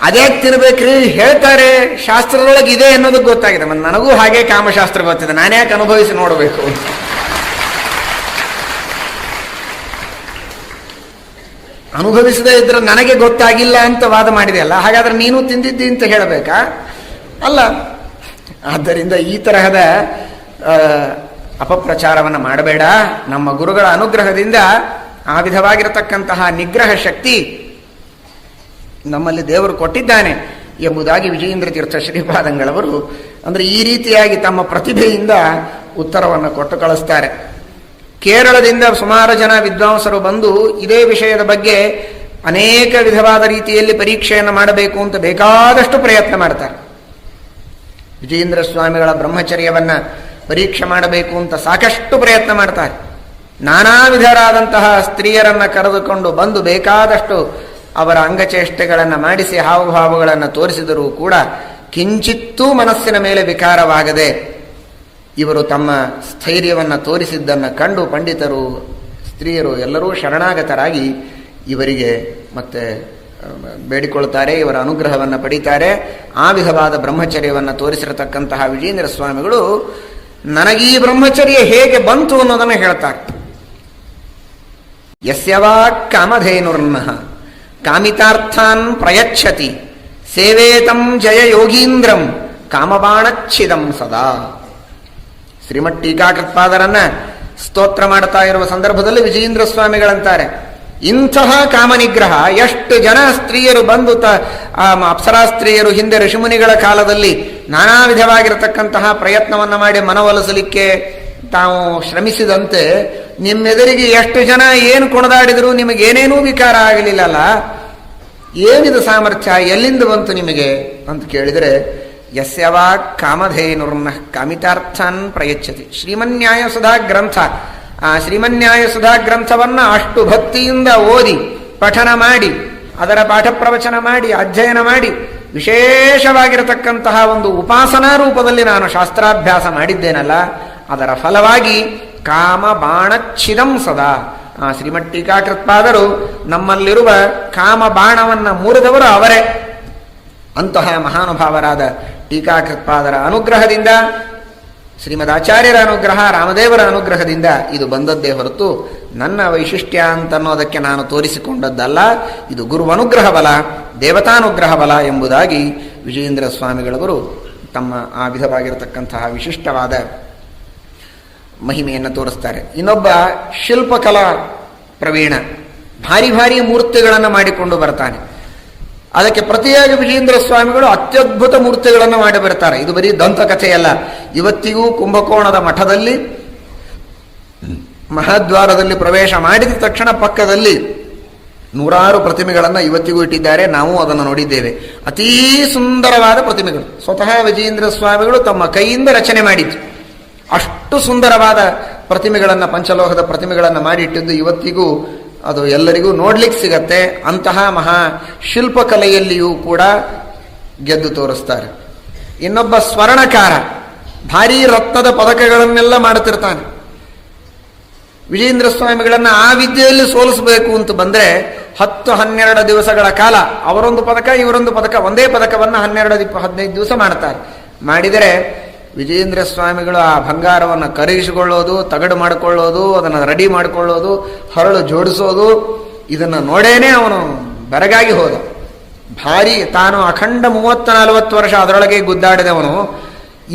ಅದೇ ತಿನ್ಬೇಕ್ರಿ, ಹೇಳ್ತಾರೆ ಶಾಸ್ತ್ರದೊಳಗೆ ಇದೆ ಅನ್ನೋದಕ್ಕೆ ಗೊತ್ತಾಗಿದೆ. ಮತ್ತು ನನಗೂ ಹಾಗೆ ಕಾಮಶಾಸ್ತ್ರ ಗೊತ್ತಿದೆ, ನಾನ್ಯಾಕೆ ಅನುಭವಿಸಿ ನೋಡಬೇಕು? ಅನುಭವಿಸದೇ ಇದ್ರೆ ನನಗೆ ಗೊತ್ತಾಗಿಲ್ಲ ಅಂತ ವಾದ ಮಾಡಿದೆಯಲ್ಲ, ಹಾಗಾದ್ರೆ ನೀನು ತಿಂದಿದ್ದಿ ಅಂತ ಹೇಳಬೇಕಾ? ಅಲ್ಲ. ಆದ್ದರಿಂದ ಈ ತರಹದ ಅಪಪ್ರಚಾರವನ್ನು ಮಾಡಬೇಡ. ನಮ್ಮ ಗುರುಗಳ ಅನುಗ್ರಹದಿಂದ ಆ ವಿಧವಾಗಿರತಕ್ಕಂತಹ ನಿಗ್ರಹ ಶಕ್ತಿ ನಮ್ಮಲ್ಲಿ ದೇವರು ಕೊಟ್ಟಿದ್ದಾನೆ ಎಂಬುದಾಗಿ ವಿಜಯೇಂದ್ರ ತೀರ್ಥ ಶ್ರೀಪಾದಂಗಳವರು ಅಂದರೆ ಈ ರೀತಿಯಾಗಿ ತಮ್ಮ ಪ್ರತಿಭೆಯಿಂದ ಉತ್ತರವನ್ನು ಕೊಟ್ಟು ಕಳಿಸ್ತಾರೆ. ಕೇರಳದಿಂದ ಸುಮಾರು ಜನ ವಿದ್ವಾಂಸರು ಬಂದು ಇದೇ ವಿಷಯದ ಬಗ್ಗೆ ಅನೇಕ ವಿಧವಾದ ರೀತಿಯಲ್ಲಿ ಪರೀಕ್ಷೆಯನ್ನು ಮಾಡಬೇಕು ಅಂತ ಬೇಕಾದಷ್ಟು ಪ್ರಯತ್ನ ಮಾಡ್ತಾರೆ. ವಿಜಯೇಂದ್ರ ಸ್ವಾಮಿಗಳ ಬ್ರಹ್ಮಚರ್ಯವನ್ನು ಪರೀಕ್ಷೆ ಮಾಡಬೇಕು ಅಂತ ಸಾಕಷ್ಟು ಪ್ರಯತ್ನ ಮಾಡ್ತಾರೆ. ನಾನಾ ವಿಧರಾದಂತಹ ಸ್ತ್ರೀಯರನ್ನು ಕರೆದುಕೊಂಡು ಬಂದು ಬೇಕಾದಷ್ಟು ಅವರ ಅಂಗಚೇಷ್ಟೆಗಳನ್ನು ಮಾಡಿಸಿ ಹಾವಭಾವಗಳನ್ನು ತೋರಿಸಿದರೂ ಕೂಡ ಕಿಂಚಿತ್ತೂ ಮನಸ್ಸಿನ ಮೇಲೆ ವಿಕಾರವಾಗದೆ ಇವರು ತಮ್ಮ ಸ್ಥೈರ್ಯವನ್ನು ತೋರಿಸಿದ್ದನ್ನು ಕಂಡು ಪಂಡಿತರು, ಸ್ತ್ರೀಯರು ಎಲ್ಲರೂ ಶರಣಾಗತರಾಗಿ ಇವರಿಗೆ ಮತ್ತೆ ಬೇಡಿಕೊಳ್ತಾರೆ, ಇವರ ಅನುಗ್ರಹವನ್ನು ಪಡೀತಾರೆ. ಆ ವಿಧವಾದ ಬ್ರಹ್ಮಚರ್ಯವನ್ನು ತೋರಿಸಿರತಕ್ಕಂತಹ ವಿಜಯೇಂದ್ರ ಸ್ವಾಮಿಗಳು ನನಗೀ ಬ್ರಹ್ಮಚರ್ಯ ಹೇಗೆ ಬಂತು ಅನ್ನೋದನ್ನು ಹೇಳ್ತಾರೆ. ಯಸ್ಯವಾ ಕಾಮಧೇನುರ್ನಃ ಕಾಮಿತಾರ್ಥಾನ್ ಪ್ರಯಚ್ಛತಿ ಸೇವೇತಂ ಜಯ ಯೋಗೀಂದ್ರಂ ಕಾಮಬಾಣಚ್ಛಿದಂ ಸದಾ. ಶ್ರೀಮಠ್ ಟೀಕಾಕೃತ್ಪಾದರನ್ನ ಸ್ತೋತ್ರ ಮಾಡ್ತಾ ಇರುವ ಸಂದರ್ಭದಲ್ಲಿ ವಿಜಯೇಂದ್ರ ಸ್ವಾಮಿಗಳಂತಾರೆ, ಇಂತಹ ಕಾಮನಿಗ್ರಹ ಎಷ್ಟು ಜನ ಸ್ತ್ರೀಯರು ಬಂದು ಅಪ್ಸರಾ ಸ್ತ್ರೀಯರು ಹಿಂದೆ ಋಷಿಮುನಿಗಳ ಕಾಲದಲ್ಲಿ ನಾನಾ ವಿಧವಾಗಿರತಕ್ಕಂತಹ ಪ್ರಯತ್ನವನ್ನು ಮಾಡಿ ಮನವೊಲಿಸಲಿಕ್ಕೆ ತಾವು ಶ್ರಮಿಸಿದಂತೆ ನಿಮ್ಮೆದುರಿಗೆ ಎಷ್ಟು ಜನ ಏನು ಕುಣಿದಾಡಿದರೂ ನಿಮಗೇನೇನೂ ವಿಕಾರ ಆಗಲಿಲ್ಲಲ್ಲ, ಏನಿದು ಸಾಮರ್ಥ್ಯ, ಎಲ್ಲಿಂದ ಬಂತು ನಿಮಗೆ ಅಂತ ಕೇಳಿದರೆ, ಯಸ್ಯವಾ ಕಾಮಧೇನುರ್ನ ಕಾಮಿತಾರ್ಥಾನ್ ಪ್ರಯಚ್ಛತಿ. ಶ್ರೀಮನ್ಯಾಯ ಸುಧಾ ಗ್ರಂಥ, ಆ ಶ್ರೀಮನ್ಯಾಯ ಸುಧಾ ಗ್ರಂಥವನ್ನು ಅಷ್ಟು ಭಕ್ತಿಯಿಂದ ಓದಿ ಪಠನ ಮಾಡಿ ಅದರ ಪಾಠ ಪ್ರವಚನ ಮಾಡಿ ಅಧ್ಯಯನ ಮಾಡಿ ವಿಶೇಷವಾಗಿರತಕ್ಕಂತಹ ಒಂದು ಉಪಾಸನಾ ರೂಪದಲ್ಲಿ ನಾನು ಶಾಸ್ತ್ರಾಭ್ಯಾಸ ಮಾಡಿದ್ದೇನಲ್ಲ, ಅದರ ಫಲವಾಗಿ ಕಾಮ ಬಾಣಚ್ಛಿದಂ ಸದಾ. ಆ ಶ್ರೀಮಠ್ ಟೀಕಾಕೃತ್ಪಾದರು ನಮ್ಮಲ್ಲಿರುವ ಕಾಮ ಬಾಣವನ್ನು ಮುರಿದವರು ಅವರೇ. ಅಂತಹ ಮಹಾನುಭಾವರಾದ ಟೀಕಾಕೃತ್ಪಾದರ ಅನುಗ್ರಹದಿಂದ, ಶ್ರೀಮದಾಚಾರ್ಯರ ಅನುಗ್ರಹ, ರಾಮದೇವರ ಅನುಗ್ರಹದಿಂದ ಇದು ಬಂದದ್ದೇ ಹೊರತು ನನ್ನ ವೈಶಿಷ್ಟ್ಯ ಅಂತನ್ನೋದಕ್ಕೆ ನಾನು ತೋರಿಸಿಕೊಂಡದ್ದಲ್ಲ. ಇದು ಗುರುವನುಗ್ರಹ ಬಲ, ದೇವತಾನುಗ್ರಹ ಬಲ ಎಂಬುದಾಗಿ ವಿಜಯೇಂದ್ರ ಸ್ವಾಮಿಗಳವರು ತಮ್ಮ ಆ ವಿಧವಾಗಿರತಕ್ಕಂತಹ ವಿಶಿಷ್ಟವಾದ ಮಹಿಮೆಯನ್ನು ತೋರಿಸ್ತಾರೆ. ಇನ್ನೊಬ್ಬ ಶಿಲ್ಪಕಲಾ ಪ್ರವೀಣ, ಭಾರಿ ಭಾರಿ ಮೂರ್ತಿಗಳನ್ನು ಮಾಡಿಕೊಂಡು ಬರ್ತಾನೆ. ಅದಕ್ಕೆ ಪ್ರತಿಯಾಗಿ ವಿಜಯೇಂದ್ರ ಸ್ವಾಮಿಗಳು ಅತ್ಯದ್ಭುತ ಮೂರ್ತಿಗಳನ್ನು ಮಾಡಿ ಬರ್ತಾರೆ. ಇದು ಬರೀ ದಂತಕಥೆಯಲ್ಲ. ಇವತ್ತಿಗೂ ಕುಂಭಕೋಣದ ಮಠದಲ್ಲಿ ಮಹಾದ್ವಾರದಲ್ಲಿ ಪ್ರವೇಶ ಮಾಡಿದ ತಕ್ಷಣ ಪಕ್ಕದಲ್ಲಿ ನೂರಾರು ಪ್ರತಿಮೆಗಳನ್ನು ಇವತ್ತಿಗೂ ಇಟ್ಟಿದ್ದಾರೆ. ನಾವು ಅದನ್ನು ನೋಡಿದ್ದೇವೆ. ಅತೀ ಸುಂದರವಾದ ಪ್ರತಿಮೆಗಳು. ಸ್ವತಃ ವಿಜಯೇಂದ್ರ ಸ್ವಾಮಿಗಳು ತಮ್ಮ ಕೈಯಿಂದ ರಚನೆ ಮಾಡಿದ್ದು. ಅಷ್ಟು ಸುಂದರವಾದ ಪ್ರತಿಮೆಗಳನ್ನು, ಪಂಚಲೋಹದ ಪ್ರತಿಮೆಗಳನ್ನು ಮಾಡಿಟ್ಟಿದ್ದು ಇವತ್ತಿಗೂ ಅದು ಎಲ್ಲರಿಗೂ ನೋಡ್ಲಿಕ್ಕೆ ಸಿಗತ್ತೆ. ಅಂತಹ ಮಹಾ ಶಿಲ್ಪಕಲೆಯಲ್ಲಿಯೂ ಕೂಡ ಗೆದ್ದು ತೋರಿಸ್ತಾರೆ. ಇನ್ನೊಬ್ಬ ಸ್ವರ್ಣಕಾರ, ಭಾರೀ ರತ್ನದ ಪದಕಗಳನ್ನೆಲ್ಲ ಮಾಡುತ್ತಿರ್ತಾನೆ. ವಿಜೇಂದ್ರ ಸ್ವಾಮಿಗಳನ್ನು ಆ ವಿದ್ಯೆಯಲ್ಲಿ ಸೋಲಿಸಬೇಕು ಅಂತ ಬಂದರೆ 10-12 ದಿವಸಗಳ ಕಾಲ ಅವರೊಂದು ಪದಕ ಇವರೊಂದು ಪದಕ, ಒಂದೇ ಪದಕವನ್ನು 12-15 ದಿವಸ ಮಾಡ್ತಾರೆ. ಮಾಡಿದರೆ ವಿಜೇಂದ್ರ ಸ್ವಾಮಿಗಳು ಆ ಬಂಗಾರವನ್ನು ಕರಗಿಸಿಕೊಳ್ಳೋದು, ತಗಡು ಮಾಡಿಕೊಳ್ಳೋದು, ಅದನ್ನು ರೆಡಿ ಮಾಡಿಕೊಳ್ಳೋದು, ಹರಳು ಜೋಡಿಸೋದು, ಇದನ್ನು ನೋಡೇನೆ ಅವನು ಬೆರಗಾಗಿ ಹೋದ. ಭಾರಿ ತಾನು ಅಖಂಡ 30-40 ವರ್ಷ ಅದರೊಳಗೆ ಗುದ್ದಾಡಿದವನು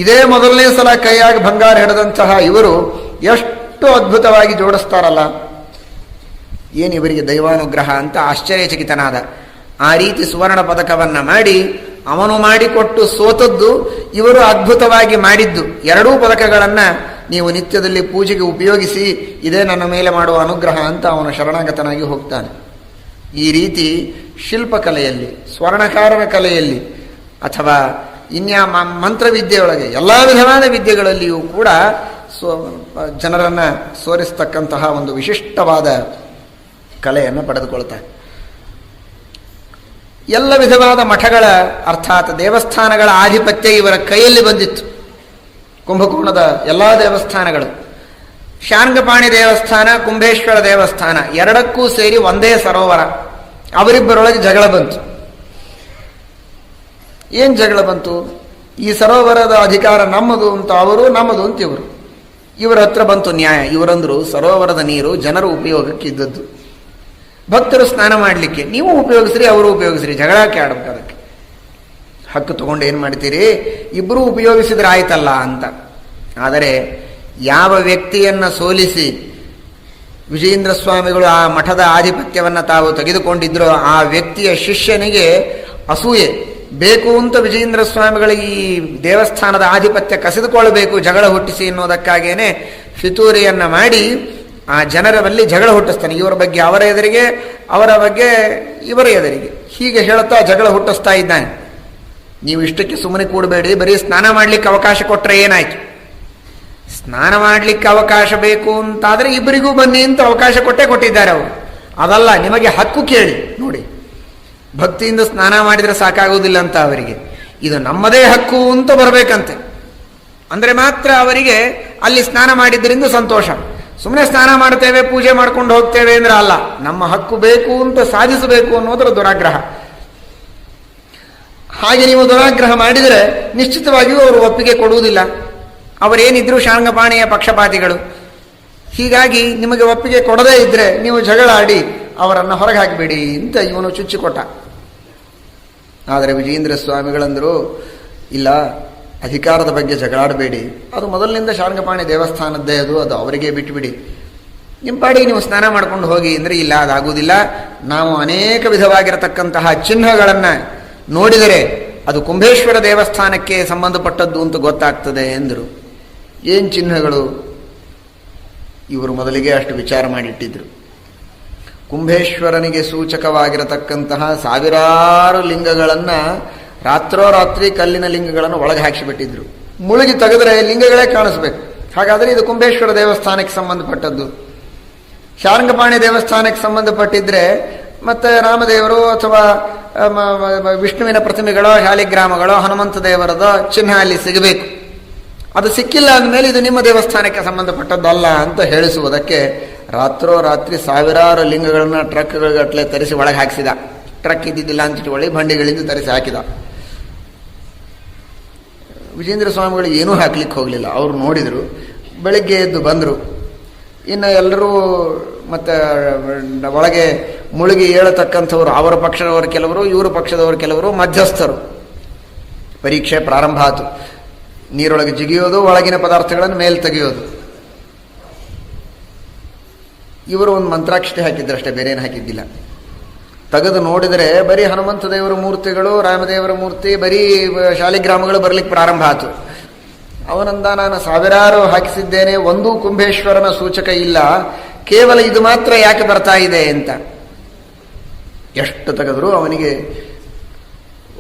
ಇದೇ ಮೊದಲನೇ ಸಲ ಕೈಯಾಗಿ ಬಂಗಾರ ಹಿಡಿದಂತಹ ಇವರು ಎಷ್ಟು ಅದ್ಭುತವಾಗಿ ಜೋಡಿಸ್ತಾರಲ್ಲ, ಏನು ಇವರಿಗೆ ದೈವಾನುಗ್ರಹ ಅಂತ ಆಶ್ಚರ್ಯಚಕಿತನಾದ. ಆ ರೀತಿ ಸುವರ್ಣ ಪದಕವನ್ನು ಮಾಡಿ ಅವನು ಮಾಡಿಕೊಟ್ಟು ಸೋತದ್ದು, ಇವರು ಅದ್ಭುತವಾಗಿ ಮಾಡಿದ್ದು. ಎರಡೂ ಪದಕಗಳನ್ನು ನೀವು ನಿತ್ಯದಲ್ಲಿ ಪೂಜೆಗೆ ಉಪಯೋಗಿಸಿ, ಇದೇ ನನ್ನ ಮೇಲೆ ಮಾಡುವ ಅನುಗ್ರಹ ಅಂತ ಅವನು ಶರಣಾಗತನಾಗಿ ಹೋಗ್ತಾನೆ. ಈ ರೀತಿ ಶಿಲ್ಪಕಲೆಯಲ್ಲಿ, ಸ್ವರ್ಣಕಾರನ ಕಲೆಯಲ್ಲಿ, ಅಥವಾ ಇನ್ಯಾ ಮಂತ್ರವಿದ್ಯೆಯೊಳಗೆ ಎಲ್ಲ ವಿಧವಾದ ವಿದ್ಯೆಗಳಲ್ಲಿಯೂ ಕೂಡ ಜನರನ್ನು ಸೋರಿಸ್ತಕ್ಕಂತಹ ಒಂದು ವಿಶಿಷ್ಟವಾದ ಕಲೆಯನ್ನು ಪಡೆದುಕೊಳ್ತಾರೆ. ಎಲ್ಲ ವಿಧವಾದ ಮಠಗಳ ಅರ್ಥಾತ್ ದೇವಸ್ಥಾನಗಳ ಆಧಿಪತ್ಯ ಇವರ ಕೈಯಲ್ಲಿ ಬಂದಿತ್ತು. ಕುಂಭಕೋಣದ ಎಲ್ಲ ದೇವಸ್ಥಾನಗಳು, ಶಾರ್ಂಗಪಾಣಿ ದೇವಸ್ಥಾನ, ಕುಂಭೇಶ್ವರ ದೇವಸ್ಥಾನ ಎರಡಕ್ಕೂ ಸೇರಿ ಒಂದೇ ಸರೋವರ. ಅವರಿಬ್ಬರೊಳಗೆ ಜಗಳ ಬಂತು. ಏನು ಜಗಳ ಬಂತು? ಈ ಸರೋವರದ ಅಧಿಕಾರ ನಮ್ಮದು ಅಂತ ಅವರು, ನಮ್ಮದು ಅಂತ ಇವರು. ಇವರ ಹತ್ರ ಬಂತು ನ್ಯಾಯ. ಇವರಂದ್ರು ಸರೋವರದ ನೀರು ಜನರ ಉಪಯೋಗಕ್ಕೆ ಇದ್ದದ್ದು, ಭಕ್ತರು ಸ್ನಾನ ಮಾಡಲಿಕ್ಕೆ, ನೀವು ಉಪಯೋಗಿಸ್ರಿ ಅವರು ಉಪಯೋಗಿಸ್ರಿ, ಜಗಳ ಆಡ್ಬೇಕು. ಅದಕ್ಕೆ ಹಕ್ಕು ತಗೊಂಡು ಏನು ಮಾಡ್ತೀರಿ, ಇಬ್ಬರೂ ಉಪಯೋಗಿಸಿದ್ರೆ ಆಯ್ತಲ್ಲ ಅಂತ. ಆದರೆ ಯಾವ ವ್ಯಕ್ತಿಯನ್ನು ಸೋಲಿಸಿ ವಿಜೇಂದ್ರ ಸ್ವಾಮಿಗಳು ಆ ಮಠದ ಆಧಿಪತ್ಯವನ್ನು ತಾವು ತೆಗೆದುಕೊಂಡಿದ್ರೋ ಆ ವ್ಯಕ್ತಿಯ ಶಿಷ್ಯನಿಗೆ ಅಸೂಯೆ ಬೇಕು ಅಂತ ವಿಜೇಂದ್ರ ಸ್ವಾಮಿಗಳು ಈ ದೇವಸ್ಥಾನದ ಆಧಿಪತ್ಯ ಕಸಿದುಕೊಳ್ಳಬೇಕು ಜಗಳ ಹುಟ್ಟಿಸಿ ಎನ್ನುವುದಕ್ಕಾಗೇನೆ ಫಿತೂರಿಯನ್ನು ಮಾಡಿ ಆ ಜನರ ಬಳಿ ಜಗಳ ಹುಟ್ಟಿಸ್ತಾನೆ. ಇವರ ಬಗ್ಗೆ ಅವರ ಎದುರಿಗೆ, ಅವರ ಬಗ್ಗೆ ಇವರ ಎದುರಿಗೆ, ಹೀಗೆ ಹೇಳುತ್ತಾ ಜಗಳ ಹುಟ್ಟಿಸ್ತಾ ಇದ್ದಾನೆ. ನೀವು ಇಷ್ಟಕ್ಕೆ ಸುಮ್ಮನೆ ಕೂಡಬೇಡಿ, ಬರೀ ಸ್ನಾನ ಮಾಡಲಿಕ್ಕೆ ಅವಕಾಶ ಕೊಟ್ಟರೆ ಏನಾಯ್ತು? ಸ್ನಾನ ಮಾಡಲಿಕ್ಕೆ ಅವಕಾಶ ಬೇಕು ಅಂತಾದರೆ ಇಬ್ಬರಿಗೂ ಬನ್ನಿ ಅಂತ ಅವಕಾಶ ಕೊಟ್ಟಿದ್ದಾರೆ ಅವರು. ಅದಲ್ಲ, ನಿಮಗೆ ಹಕ್ಕು ಕೇಳಿ ನೋಡಿ. ಭಕ್ತಿಯಿಂದ ಸ್ನಾನ ಮಾಡಿದರೆ ಸಾಕಾಗುವುದಿಲ್ಲ ಅಂತ ಅವರಿಗೆ, ಇದು ನಮ್ಮದೇ ಹಕ್ಕು ಅಂತ ಬರಬೇಕಂತೆ. ಅಂದರೆ ಮಾತ್ರ ಅವರಿಗೆ ಅಲ್ಲಿ ಸ್ನಾನ ಮಾಡಿದ್ದರಿಂದ ಸಂತೋಷ. ಸುಮ್ಮನೆ ಸ್ನಾನ ಮಾಡ್ತೇವೆ, ಪೂಜೆ ಮಾಡ್ಕೊಂಡು ಹೋಗ್ತೇವೆ ಅಂದ್ರೆ ಅಲ್ಲ, ನಮ್ಮ ಹಕ್ಕು ಬೇಕು ಅಂತ ಸಾಧಿಸಬೇಕು ಅನ್ನೋದರ ದುರಾಗ್ರಹ. ಹಾಗೆ ನೀವು ದುರಾಗ್ರಹ ಮಾಡಿದರೆ ನಿಶ್ಚಿತವಾಗಿಯೂ ಅವರು ಒಪ್ಪಿಗೆ ಕೊಡುವುದಿಲ್ಲ. ಅವರೇನಿದ್ರು ಶಾರ್ಂಗಪಾಣಿಯ ಪಕ್ಷಪಾತಿಗಳು. ಹೀಗಾಗಿ ನಿಮಗೆ ಒಪ್ಪಿಗೆ ಕೊಡದೇ ಇದ್ರೆ ನೀವು ಜಗಳ ಆಡಿ ಅವರನ್ನು ಹೊರಗೆ ಹಾಕಿಬಿಡಿ ಅಂತ ಇವನು ಚುಚ್ಚಿಕೊಟ್ಟ. ಆದರೆ ವಿಜೇಂದ್ರ ಸ್ವಾಮಿಗಳಂದರು, ಇಲ್ಲ, ಅಧಿಕಾರದ ಬಗ್ಗೆ ಜಗಳಾಡಬೇಡಿ, ಅದು ಮೊದಲಿನಿಂದ ಶಾರ್ಂಗಪಾಣಿ ದೇವಸ್ಥಾನದ್ದೇ, ಅದು ಅವರಿಗೆ ಬಿಟ್ಟುಬಿಡಿ, ನಿಮ್ಮ ಪಾಡಿಗೆ ನೀವು ಸ್ನಾನ ಮಾಡ್ಕೊಂಡು ಹೋಗಿ ಅಂದರೆ, ಇಲ್ಲ ಅದಾಗುವುದಿಲ್ಲ, ನಾವು ಅನೇಕ ವಿಧವಾಗಿರತಕ್ಕಂತಹ ಚಿಹ್ನೆಗಳನ್ನು ನೋಡಿದರೆ ಅದು ಕುಂಭೇಶ್ವರ ದೇವಸ್ಥಾನಕ್ಕೆ ಸಂಬಂಧಪಟ್ಟದ್ದು ಅಂತ ಗೊತ್ತಾಗ್ತದೆ ಎಂದರು. ಏನು ಚಿಹ್ನೆಗಳು? ಇವರು ಮೊದಲಿಗೆ ಅಷ್ಟು ವಿಚಾರ ಮಾಡಿಟ್ಟಿದ್ರು. ಕುಂಭೇಶ್ವರನಿಗೆ ಸೂಚಕವಾಗಿರತಕ್ಕಂತಹ ಸಾವಿರಾರು ಲಿಂಗಗಳನ್ನು ರಾತ್ರೋರಾತ್ರಿ ಕಲ್ಲಿನ ಲಿಂಗಗಳನ್ನು ಒಳಗೆ ಹಾಕಿಸಿಬಿಟ್ಟಿದ್ರು. ಮುಳುಗಿ ತೆಗೆದರೆ ಲಿಂಗಗಳೇ ಕಾಣಿಸ್ಬೇಕು. ಹಾಗಾದರೆ ಇದು ಕುಂಭೇಶ್ವರ ದೇವಸ್ಥಾನಕ್ಕೆ ಸಂಬಂಧಪಟ್ಟದ್ದು. ಶಾರ್ಂಗಪಾಣಿ ದೇವಸ್ಥಾನಕ್ಕೆ ಸಂಬಂಧಪಟ್ಟಿದ್ರೆ ಮತ್ತೆ ರಾಮದೇವರು ಅಥವಾ ವಿಷ್ಣುವಿನ ಪ್ರತಿಮೆಗಳೋ, ಶಾಲಿಗ್ರಾಮಗಳೋ, ಹನುಮಂತ ದೇವರದ ಚಿಹ್ನೆ ಅಲ್ಲಿ ಸಿಗಬೇಕು. ಅದು ಸಿಕ್ಕಿಲ್ಲ ಅಂದಮೇಲೆ ಇದು ನಿಮ್ಮ ದೇವಸ್ಥಾನಕ್ಕೆ ಸಂಬಂಧಪಟ್ಟದ್ದಲ್ಲ ಅಂತ ಹೇಳಿಸುವುದಕ್ಕೆ ರಾತ್ರೋರಾತ್ರಿ ಸಾವಿರಾರು ಲಿಂಗಗಳನ್ನು ಟ್ರಕ್ಗಟ್ಟಲೆ ತರಿಸಿ ಒಳಗೆ ಹಾಕಿಸಿದ. ಟ್ರಕ್ ಇದ್ದಿದ್ದಿಲ್ಲ ಅಂತಿಟ್ಕೊಳ್ಳಿ, ಬಂಡಿಗಳಿಂದ ತರಿಸಿ ಹಾಕಿದ. ವಿಜೇಂದ್ರ ಸ್ವಾಮಿಗಳು ಏನೂ ಹಾಕ್ಲಿಕ್ಕೆ ಹೋಗಲಿಲ್ಲ. ಅವರು ನೋಡಿದರು, ಬೆಳಿಗ್ಗೆ ಎದ್ದು ಬಂದರು. ಇನ್ನು ಎಲ್ಲರೂ ಮತ್ತು ಒಳಗೆ ಮುಳುಗಿ ಏಳತಕ್ಕಂಥವ್ರು, ಅವರ ಪಕ್ಷದವರು ಕೆಲವರು, ಇವರ ಪಕ್ಷದವರು ಕೆಲವರು, ಮಧ್ಯಸ್ಥರು. ಪರೀಕ್ಷೆ ಪ್ರಾರಂಭ ಆಯಿತು. ನೀರೊಳಗೆ ಜಿಗಿಯೋದು, ಒಳಗಿನ ಪದಾರ್ಥಗಳನ್ನು ಮೇಲೆ ತೆಗೆಯೋದು. ಇವರು ಒಂದು ಮಂತ್ರಾಕ್ಷತೆ ಹಾಕಿದ್ರಷ್ಟೇ, ಬೇರೆ ಏನು ಹಾಕಿದ್ದಿಲ್ಲ. ತೆಗೆದು ನೋಡಿದರೆ ಬರೀ ಹನುಮಂತ ದೇವರ ಮೂರ್ತಿಗಳು, ರಾಮದೇವರ ಮೂರ್ತಿ, ಬರೀ ಶಾಲಿಗ್ರಾಮಗಳು ಬರಲಿಕ್ಕೆ ಪ್ರಾರಂಭ ಆಯಿತು. ಅವನಂದ, ನಾನು ಸಾವಿರಾರು ಹಾಕಿಸಿದ್ದೇನೆ, ಒಂದೂ ಕುಂಭೇಶ್ವರನ ಸೂಚಕ ಇಲ್ಲ, ಕೇವಲ ಇದು ಮಾತ್ರ ಯಾಕೆ ಬರ್ತಾ ಇದೆ ಅಂತ. ಎಷ್ಟು ತೆಗೆದರೂ ಅವನಿಗೆ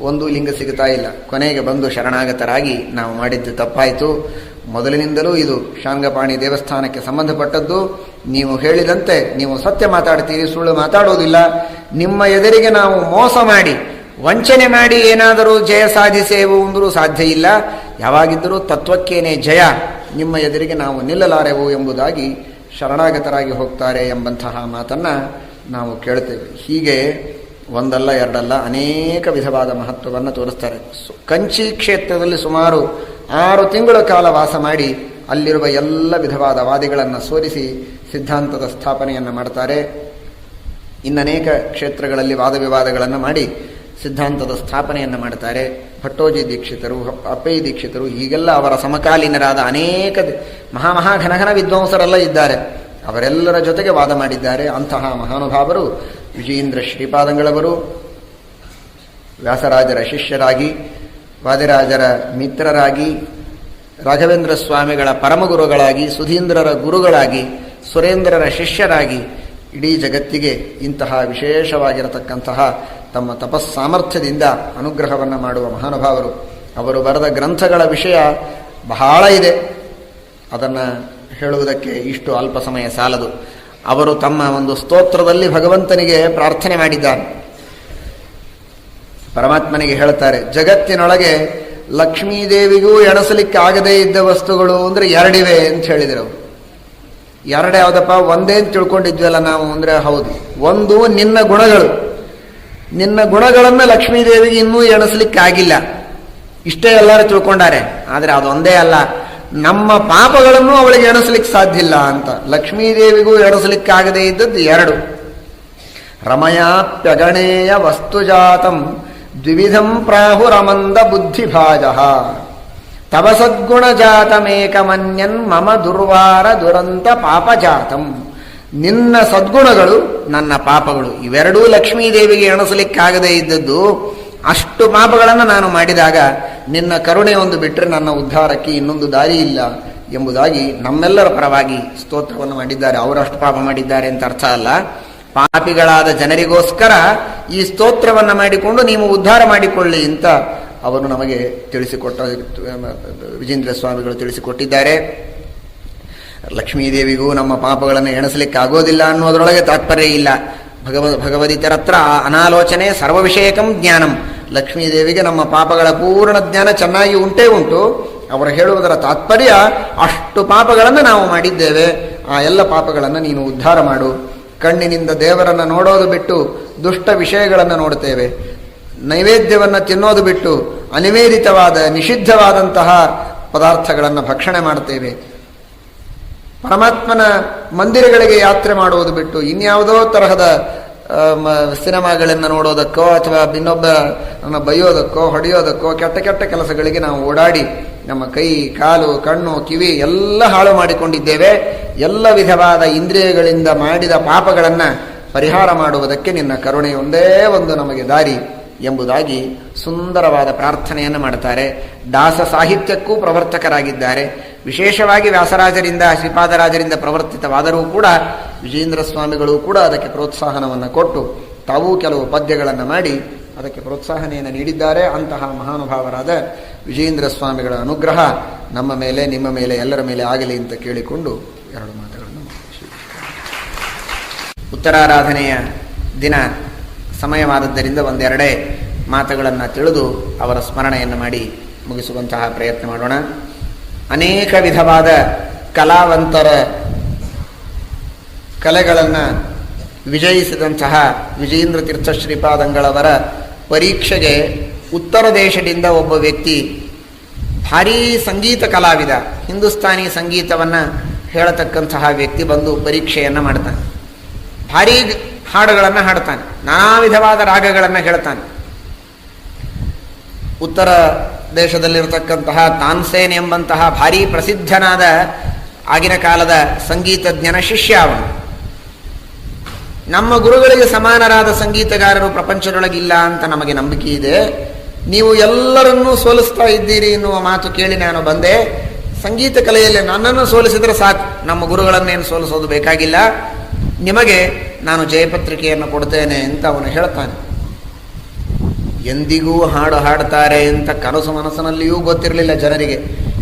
ಒಂದು ಲಿಂಗ ಸಿಗುತ್ತಾ ಇಲ್ಲ. ಕೊನೆಗೆ ಬಂದು ಶರಣಾಗತರಾಗಿ, ನಾವು ಮಾಡಿದ್ದು ತಪ್ಪಾಯಿತು, ಮೊದಲಿನಿಂದಲೂ ಇದು ಶಾರ್ಂಗಪಾಣಿ ದೇವಸ್ಥಾನಕ್ಕೆ ಸಂಬಂಧಪಟ್ಟದ್ದು, ನೀವು ಹೇಳಿದಂತೆ ನೀವು ಸತ್ಯ ಮಾತಾಡ್ತೀರಿ, ಸುಳ್ಳು ಮಾತಾಡುವುದಿಲ್ಲ. ನಿಮ್ಮ ಎದುರಿಗೆ ನಾವು ಮೋಸ ಮಾಡಿ, ವಂಚನೆ ಮಾಡಿ ಏನಾದರೂ ಜಯ ಸಾಧಿಸೇವು ಅಂದರೂ ಸಾಧ್ಯ ಇಲ್ಲ. ಯಾವಾಗಿದ್ದರೂ ತತ್ವಕ್ಕೇನೆ ಜಯ, ನಿಮ್ಮ ಎದುರಿಗೆ ನಾವು ನಿಲ್ಲಲಾರೆವು ಎಂಬುದಾಗಿ ಶರಣಾಗತರಾಗಿ ಹೋಗ್ತಾರೆ ಎಂಬಂತಹ ಮಾತನ್ನು ನಾವು ಕೇಳ್ತೇವೆ. ಹೀಗೆ ಒಂದಲ್ಲ ಎರಡಲ್ಲ ಅನೇಕ ವಿಧವಾದ ಮಹತ್ವವನ್ನು ತೋರಿಸ್ತಾರೆ. ಕಂಚಿ ಕ್ಷೇತ್ರದಲ್ಲಿ ಸುಮಾರು 6 ತಿಂಗಳ ಕಾಲ ವಾಸ ಮಾಡಿ ಅಲ್ಲಿರುವ ಎಲ್ಲ ವಿಧವಾದ ವಾದಿಗಳನ್ನು ಸೋಲಿಸಿ ಸಿದ್ಧಾಂತದ ಸ್ಥಾಪನೆಯನ್ನು ಮಾಡ್ತಾರೆ. ಇನ್ನನೇಕ ಕ್ಷೇತ್ರಗಳಲ್ಲಿ ವಾದ ವಿವಾದಗಳನ್ನು ಮಾಡಿ ಸಿದ್ಧಾಂತದ ಸ್ಥಾಪನೆಯನ್ನು ಮಾಡ್ತಾರೆ. ಭಟ್ಟೋಜಿ ದೀಕ್ಷಿತರು, ಅಪ್ಪಯ್ಯ ದೀಕ್ಷಿತರು, ಹೀಗೆಲ್ಲ ಅವರ ಸಮಕಾಲೀನರಾದ ಅನೇಕ ಘನಘನ ವಿದ್ವಾಂಸರೆಲ್ಲ ಇದ್ದಾರೆ. ಅವರೆಲ್ಲರ ಜೊತೆಗೆ ವಾದ ಮಾಡಿದ್ದಾರೆ. ಅಂತಹ ಮಹಾನುಭಾವರು ವಿಜಯೇಂದ್ರ ಶ್ರೀಪಾದಂಗಳವರು ವ್ಯಾಸರಾಜರ ಶಿಷ್ಯರಾಗಿ, ವಾದಿರಾಜರ ಮಿತ್ರರಾಗಿ, ರಾಘವೇಂದ್ರ ಸ್ವಾಮಿಗಳ ಪರಮಗುರುಗಳಾಗಿ, ಸುಧೀಂದ್ರರ ಗುರುಗಳಾಗಿ, ಸುರೇಂದ್ರರ ಶಿಷ್ಯರಾಗಿ ಇಡೀ ಜಗತ್ತಿಗೆ ಇಂತಹ ವಿಶೇಷವಾಗಿರತಕ್ಕಂತಹ ತಮ್ಮ ತಪಸ್ಸಾಮರ್ಥ್ಯದಿಂದ ಅನುಗ್ರಹವನ್ನು ಮಾಡುವ ಮಹಾನುಭಾವರು. ಅವರು ಬರೆದ ಗ್ರಂಥಗಳ ವಿಷಯ ಬಹಳ ಇದೆ. ಅದನ್ನು ಹೇಳುವುದಕ್ಕೆ ಇಷ್ಟು ಅಲ್ಪ ಸಮಯ ಸಾಲದು. ಅವರು ತಮ್ಮ ಒಂದು ಸ್ತೋತ್ರದಲ್ಲಿ ಭಗವಂತನಿಗೆ ಪ್ರಾರ್ಥನೆ ಮಾಡಿದ್ದಾರೆ. ಪರಮಾತ್ಮನಿಗೆ ಹೇಳ್ತಾರೆ, ಜಗತ್ತಿನೊಳಗೆ ಲಕ್ಷ್ಮೀದೇವಿಗೂ ಎಣಸಲಿಕ್ಕಾಗದೇ ಇದ್ದ ವಸ್ತುಗಳು ಅಂದರೆ 2 ಇವೆ ಅಂತ ಹೇಳಿದರು. 2 ಯಾವುದಪ್ಪ? ಒಂದೇ ಅಂತ ತಿಳ್ಕೊಂಡಿದ್ವಲ್ಲ ನಾವು ಅಂದರೆ ಹೌದು. ಒಂದು ನಿನ್ನ ಗುಣಗಳು. ನಿನ್ನ ಗುಣಗಳನ್ನು ಲಕ್ಷ್ಮೀದೇವಿಗೆ ಇನ್ನೂ ಎಣಿಸ್ಲಿಕ್ಕಾಗಿಲ್ಲ, ಇಷ್ಟೇ ಎಲ್ಲರೂ ತಿಳ್ಕೊಂಡಾರೆ. ಆದರೆ ಅದೊಂದೇ ಅಲ್ಲ, ನಮ್ಮ ಪಾಪಗಳನ್ನು ಅವಳಿಗೆ ಎಣಿಸ್ಲಿಕ್ಕೆ ಸಾಧ್ಯ ಇಲ್ಲ ಅಂತ. ಲಕ್ಷ್ಮೀದೇವಿಗೂ ಎಣಿಸ್ಲಿಕ್ಕಾಗದೇ ಇದ್ದದ್ದು 2. ರಮಯಾಪ್ಯಗಣೇಯ ವಸ್ತುಜಾತಂ ದ್ವಿವಿಧಂ ಪ್ರಾಹುರಮಂದ ಬುದ್ಧಿಭಾಜ ತವ ಸದ್ಗುಣಜಾತಮೇಕಮನ್ಯನ್ ಮಮ ದುರ್ವಾರ ದುರಂತ ಪಾಪಜಾತಂ. ನಿನ್ನ ಸದ್ಗುಣಗಳು, ನನ್ನ ಪಾಪಗಳು, ಇವೆರಡೂ ಲಕ್ಷ್ಮೀದೇವಿಗೆ ಎಣಿಸಲಿಕ್ಕಾಗದೇ ಇದ್ದದ್ದು. ಅಷ್ಟು ಪಾಪಗಳನ್ನು ನಾನು ಮಾಡಿದಾಗ ನಿನ್ನ ಕರುಣೆ ಒಂದು ಬಿಟ್ಟರೆ ನನ್ನ ಉದ್ಧಾರಕ್ಕೆ ಇನ್ನೊಂದು ದಾರಿ ಇಲ್ಲ ಎಂಬುದಾಗಿ ನಮ್ಮೆಲ್ಲರ ಪರವಾಗಿ ಸ್ತೋತ್ರವನ್ನು ಮಾಡಿದ್ದಾರೆ. ಅವರಷ್ಟು ಪಾಪ ಮಾಡಿದ್ದಾರೆ ಅಂತ ಅರ್ಥ ಅಲ್ಲ. ಪಾಪಿಗಳಾದ ಜನರಿಗೋಸ್ಕರ ಈ ಸ್ತೋತ್ರವನ್ನು ಮಾಡಿಕೊಂಡು ನೀವು ಉದ್ಧಾರ ಮಾಡಿಕೊಳ್ಳಿ ಅಂತ ಅವರು ನಮಗೆ ತಿಳಿಸಿಕೊಟ್ಟ, ವಿಜೇಂದ್ರ ಸ್ವಾಮಿಗಳು ತಿಳಿಸಿಕೊಟ್ಟಿದ್ದಾರೆ. ಲಕ್ಷ್ಮೀದೇವಿಗೂ ನಮ್ಮ ಪಾಪಗಳನ್ನು ಎಣಿಸಲಿಕ್ಕೆ ಆಗೋದಿಲ್ಲ ಅನ್ನೋದರೊಳಗೆ ತಾತ್ಪರ್ಯ ಇಲ್ಲ. ಭಗವದಿತರ ಹತ್ರ ಅನಾಲೋಚನೆ ಸರ್ವವಿಷಯಕಂ ಜ್ಞಾನಂ. ಲಕ್ಷ್ಮೀದೇವಿಗೆ ನಮ್ಮ ಪಾಪಗಳ ಪೂರ್ಣ ಜ್ಞಾನ ಚೆನ್ನಾಗಿ ಉಂಟೇ ಉಂಟು. ಅವರು ಹೇಳುವುದರ ತಾತ್ಪರ್ಯ, ಅಷ್ಟು ಪಾಪಗಳನ್ನು ನಾವು ಮಾಡಿದ್ದೇವೆ, ಆ ಎಲ್ಲ ಪಾಪಗಳನ್ನು ನೀನು ಉದ್ಧಾರ ಮಾಡು. ಕಣ್ಣಿನಿಂದ ದೇವರನ್ನು ನೋಡೋದು ಬಿಟ್ಟು ದುಷ್ಟ ವಿಷಯಗಳನ್ನು ನೋಡ್ತೇವೆ. ನೈವೇದ್ಯವನ್ನು ತಿನ್ನೋದು ಬಿಟ್ಟು ಅನಿವೇದಿತವಾದ ನಿಷಿದ್ಧವಾದಂತಹ ಪದಾರ್ಥಗಳನ್ನು ಭಕ್ಷಣೆ ಮಾಡ್ತೇವೆ. ಪರಮಾತ್ಮನ ಮಂದಿರಗಳಿಗೆ ಯಾತ್ರೆ ಮಾಡುವುದು ಬಿಟ್ಟು ಇನ್ಯಾವುದೋ ತರಹದ ಸಿನಿಮಾಗಳನ್ನು ನೋಡೋದಕ್ಕೋ ಅಥವಾ ಇನ್ನೊಬ್ಬರನ್ನು ಬೈಯೋದಕ್ಕೋ ಹೊಡೆಯೋದಕ್ಕೋ ಕೆಟ್ಟ ಕೆಟ್ಟ ಕೆಲಸಗಳಿಗೆ ನಾವು ಓಡಾಡಿ ನಮ್ಮ ಕೈ, ಕಾಲು, ಕಣ್ಣು, ಕಿವಿ ಎಲ್ಲ ಹಾಳು ಮಾಡಿಕೊಂಡಿದ್ದೇವೆ. ಎಲ್ಲ ವಿಧವಾದ ಇಂದ್ರಿಯಗಳಿಂದ ಮಾಡಿದ ಪಾಪಗಳನ್ನು ಪರಿಹಾರ ಮಾಡುವುದಕ್ಕೆ ನಿನ್ನ ಕರುಣೆ ಒಂದೇ ಒಂದು ನಮಗೆ ದಾರಿ ಎಂಬುದಾಗಿ ಸುಂದರವಾದ ಪ್ರಾರ್ಥನೆಯನ್ನು ಮಾಡ್ತಾರೆ. ದಾಸ ಸಾಹಿತ್ಯಕ್ಕೂ ಪ್ರವರ್ತಕರಾಗಿದ್ದಾರೆ. ವಿಶೇಷವಾಗಿ ವ್ಯಾಸರಾಜರಿಂದ, ಶ್ರೀಪಾದರಾಜರಿಂದ ಪ್ರವರ್ತಿತವಾದರೂ ಕೂಡ ವಿಜೇಂದ್ರ ಸ್ವಾಮಿಗಳು ಕೂಡ ಅದಕ್ಕೆ ಪ್ರೋತ್ಸಾಹನವನ್ನು ಕೊಟ್ಟು ತಾವೂ ಕೆಲವು ಪದ್ಯಗಳನ್ನು ಮಾಡಿ ಅದಕ್ಕೆ ಪ್ರೋತ್ಸಾಹನೆಯನ್ನು ನೀಡಿದ್ದಾರೆ. ಅಂತಹ ಮಹಾನುಭಾವರಾದ ವಿಜೇಂದ್ರ ಸ್ವಾಮಿಗಳ ಅನುಗ್ರಹ ನಮ್ಮ ಮೇಲೆ, ನಿಮ್ಮ ಮೇಲೆ, ಎಲ್ಲರ ಮೇಲೆ ಆಗಲಿ ಅಂತ ಕೇಳಿಕೊಂಡು 2 ಮಾತುಗಳನ್ನು. ಉತ್ತರಾರಾಧನೆಯ ದಿನ ಸಮಯವಾದದ್ದರಿಂದ 1-2 ಮಾತುಗಳನ್ನು ತಿಳಿದು ಅವರ ಸ್ಮರಣೆಯನ್ನು ಮಾಡಿ ಮುಗಿಸುವಂತಹ ಪ್ರಯತ್ನ ಮಾಡೋಣ. ಅನೇಕ ವಿಧವಾದ ಕಲಾವಂತರ ಕಲೆಗಳನ್ನು ವಿಜಯಿಸಿದಂತಹ ವಿಜಯೇಂದ್ರ ತೀರ್ಥ ಶ್ರೀಪಾದಂಗಳವರ ಪರೀಕ್ಷೆಗೆ ಉತ್ತರ ದೇಶದಿಂದ ಒಬ್ಬ ವ್ಯಕ್ತಿ, ಭಾರೀ ಸಂಗೀತ ಕಲಾವಿದ, ಹಿಂದೂಸ್ತಾನಿ ಸಂಗೀತವನ್ನು ಹೇಳತಕ್ಕಂತಹ ವ್ಯಕ್ತಿ ಬಂದು ಪರೀಕ್ಷೆಯನ್ನು ಮಾಡ್ತಾನೆ. ಭಾರೀ ಹಾಡುಗಳನ್ನು ಹಾಡ್ತಾನೆ, ನಾನಾ ವಿಧವಾದ ರಾಗಗಳನ್ನು ಹೇಳ್ತಾನೆ. ಉತ್ತರ ದೇಶದಲ್ಲಿರತಕ್ಕಂತಹ ತಾನ್ಸೇನ್ ಎಂಬಂತಹ ಭಾರೀ ಪ್ರಸಿದ್ಧನಾದ ಆಗಿನ ಕಾಲದ ಸಂಗೀತಜ್ಞನ ಶಿಷ್ಯ ಅವನು. ನಮ್ಮ ಗುರುಗಳಿಗೆ ಸಮಾನರಾದ ಸಂಗೀತಗಾರರು ಪ್ರಪಂಚದೊಳಗಿಲ್ಲ ಅಂತ ನಮಗೆ ನಂಬಿಕೆ ಇದೆ. ನೀವು ಎಲ್ಲರನ್ನೂ ಸೋಲಿಸ್ತಾ ಇದ್ದೀರಿ ಎನ್ನುವ ಮಾತು ಕೇಳಿ ನಾನು ಬಂದೆ. ಸಂಗೀತ ಕಲೆಯಲ್ಲಿ ನನ್ನನ್ನು ಸೋಲಿಸಿದರೆ ಸಾಕು, ನಮ್ಮ ಗುರುಗಳನ್ನೇನು ಸೋಲಿಸೋದು ಬೇಕಾಗಿಲ್ಲ, ನಿಮಗೆ ನಾನು ಜಯಪತ್ರಿಕೆಯನ್ನು ಕೊಡ್ತೇನೆ ಅಂತ ಅವನು ಹೇಳ್ತಾನೆ. ಎಂದಿಗೂ ಹಾಡು ಹಾಡ್ತಾರೆ ಅಂತ ಕನಸು ಮನಸ್ಸಿನಲ್ಲಿಯೂ ಗೊತ್ತಿರಲಿಲ್ಲ ಜನರಿಗೆ.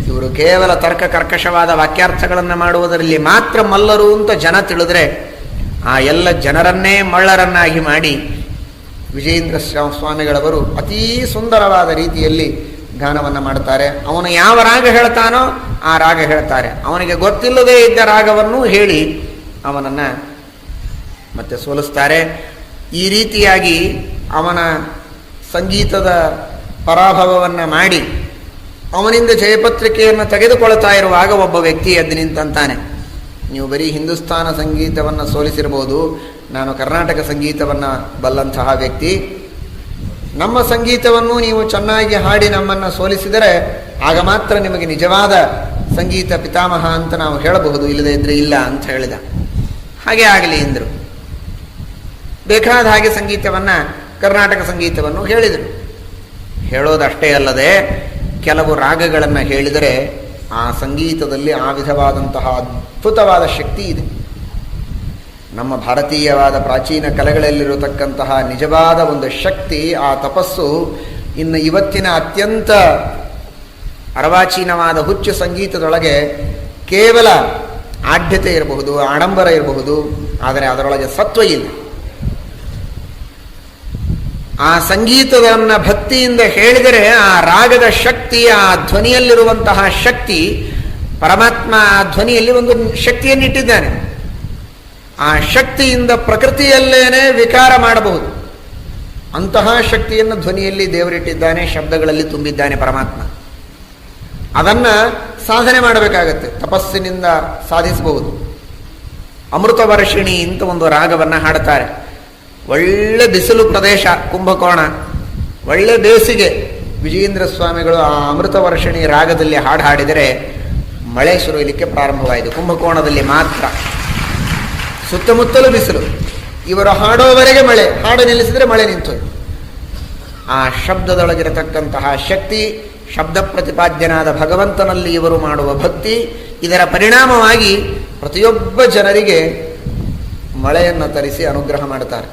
ಇವರು ಕೇವಲ ತರ್ಕ ಕರ್ಕಶವಾದ ವಾಕ್ಯಾರ್ಥಗಳನ್ನು ಮಾಡುವುದರಲ್ಲಿ ಮಾತ್ರ ಮಲ್ಲರು ಅಂತ ಜನ ತಿಳಿದ್ರೆ, ಆ ಎಲ್ಲ ಜನರನ್ನೇ ಮಳ್ಳರನ್ನಾಗಿ ಮಾಡಿ ವಿಜಯೇಂದ್ರ ಸ್ವಾಮಿಗಳವರು ಅತೀ ಸುಂದರವಾದ ರೀತಿಯಲ್ಲಿ ಗಾನವನ್ನು ಮಾಡ್ತಾರೆ. ಅವನು ಯಾವ ರಾಗ ಹೇಳ್ತಾನೋ ಆ ರಾಗ ಹೇಳ್ತಾರೆ. ಅವನಿಗೆ ಗೊತ್ತಿಲ್ಲದೇ ಇದ್ದ ರಾಗವನ್ನು ಹೇಳಿ ಅವನನ್ನು ಮತ್ತೆ ಸೋಲಿಸ್ತಾರೆ. ಈ ರೀತಿಯಾಗಿ ಅವನ ಸಂಗೀತದ ಪರಾಭವವನ್ನು ಮಾಡಿ ಅವನಿಂದ ಜಯಪತ್ರಿಕೆಯನ್ನು ತೆಗೆದುಕೊಳ್ತಾ ಇರುವಾಗ ಒಬ್ಬ ವ್ಯಕ್ತಿ ಎದ್ದು ನಿಂತಾನೆ, ನೀವು ಬರೀ ಹಿಂದೂಸ್ತಾನ ಸಂಗೀತವನ್ನು ಸೋಲಿಸಿರ್ಬೋದು, ನಾನು ಕರ್ನಾಟಕ ಸಂಗೀತವನ್ನು ಬಲ್ಲಂತಹ ವ್ಯಕ್ತಿ, ನಮ್ಮ ಸಂಗೀತವನ್ನು ನೀವು ಚೆನ್ನಾಗಿ ಹಾಡಿ ನಮ್ಮನ್ನು ಸೋಲಿಸಿದರೆ ಆಗ ಮಾತ್ರ ನಿಮಗೆ ನಿಜವಾದ ಸಂಗೀತ ಪಿತಾಮಹ ಅಂತ ನಾವು ಹೇಳಬಹುದು, ಇಲ್ಲದೇ ಇದ್ರೆ ಇಲ್ಲ ಅಂತ ಹೇಳಿದ. ಹಾಗೆ ಆಗಲಿ ಎಂದರು. ಬೇಕಾದ ಹಾಗೆ ಸಂಗೀತವನ್ನು, ಕರ್ನಾಟಕ ಸಂಗೀತವನ್ನು ಹೇಳಿದರು. ಹೇಳೋದಷ್ಟೇ ಅಲ್ಲದೆ ಕೆಲವು ರಾಗಗಳನ್ನು ಹೇಳಿದರೆ ಆ ಸಂಗೀತದಲ್ಲಿ ಆ ವಿಧವಾದಂತಹ ಅದ್ಭುತವಾದ ಶಕ್ತಿ ಇದೆ. ನಮ್ಮ ಭಾರತೀಯವಾದ ಪ್ರಾಚೀನ ಕಲೆಗಳಲ್ಲಿರತಕ್ಕಂತಹ ನಿಜವಾದ ಒಂದು ಶಕ್ತಿ, ಆ ತಪಸ್ಸು ಇನ್ನು ಇವತ್ತಿನ ಅತ್ಯಂತ ಅರ್ವಾಚೀನವಾದ ಹುಚ್ಚು ಸಂಗೀತದೊಳಗೆ ಕೇವಲ ಆಢ್ಯತೆ ಇರಬಹುದು, ಆಡಂಬರ ಇರಬಹುದು, ಆದರೆ ಅದರೊಳಗೆ ಸತ್ವ ಇಲ್ಲ. ಆ ಸಂಗೀತವನ್ನು ಭಕ್ತಿಯಿಂದ ಹೇಳಿದರೆ ಆ ರಾಗದ ಶಕ್ತಿ, ಆ ಧ್ವನಿಯಲ್ಲಿರುವಂತಹ ಶಕ್ತಿ, ಪರಮಾತ್ಮ ಆ ಧ್ವನಿಯಲ್ಲಿ ಒಂದು ಶಕ್ತಿಯನ್ನಿಟ್ಟಿದ್ದಾನೆ. ಆ ಶಕ್ತಿಯಿಂದ ಪ್ರಕೃತಿಯಲ್ಲೇನೆ ವಿಕಾರ ಮಾಡಬಹುದು. ಅಂತಹ ಶಕ್ತಿಯನ್ನು ಧ್ವನಿಯಲ್ಲಿ ದೇವರಿಟ್ಟಿದ್ದಾನೆ, ಶಬ್ದಗಳಲ್ಲಿ ತುಂಬಿದ್ದಾನೆ ಪರಮಾತ್ಮ. ಅದನ್ನು ಸಾಧನೆ ಮಾಡಬೇಕಾಗತ್ತೆ, ತಪಸ್ಸಿನಿಂದ ಸಾಧಿಸಬಹುದು. ಅಮೃತ ವರ್ಷಿಣಿ ಅಂತ ಒಂದು ರಾಗವನ್ನು ಹಾಡ್ತಾರೆ. ಒಳ್ಳೆ ಬಿಸಿಲು ಪ್ರದೇಶ ಕುಂಭಕೋಣ, ಒಳ್ಳೆ ಬೇಸಿಗೆ. ವಿಜಯೇಂದ್ರ ಸ್ವಾಮಿಗಳು ಆ ಅಮೃತ ವರ್ಷಿಣಿ ರಾಗದಲ್ಲಿ ಹಾಡು ಹಾಡಿದರೆ ಮಳೆ ಸುರಿಯಲಿಕ್ಕೆ ಪ್ರಾರಂಭವಾಯಿತು. ಕುಂಭಕೋಣದಲ್ಲಿ ಮಾತ್ರ, ಸುತ್ತಮುತ್ತಲೂ ಬಿಸಿಲು. ಇವರು ಹಾಡೋವರೆಗೆ ಮಳೆ, ಹಾಡು ನಿಲ್ಲಿಸಿದರೆ ಮಳೆ ನಿಂತೋಯ್ತು. ಆ ಶಬ್ದದೊಳಗಿರತಕ್ಕಂತಹ ಶಕ್ತಿ, ಶಬ್ದ ಪ್ರತಿಪಾದ್ಯನಾದ ಭಗವಂತನಲ್ಲಿ ಇವರು ಮಾಡುವ ಭಕ್ತಿ, ಇದರ ಪರಿಣಾಮವಾಗಿ ಪ್ರತಿಯೊಬ್ಬ ಜನರಿಗೆ ಮಳೆಯನ್ನು ತರಿಸಿ ಅನುಗ್ರಹ ಮಾಡುತ್ತಾರೆ.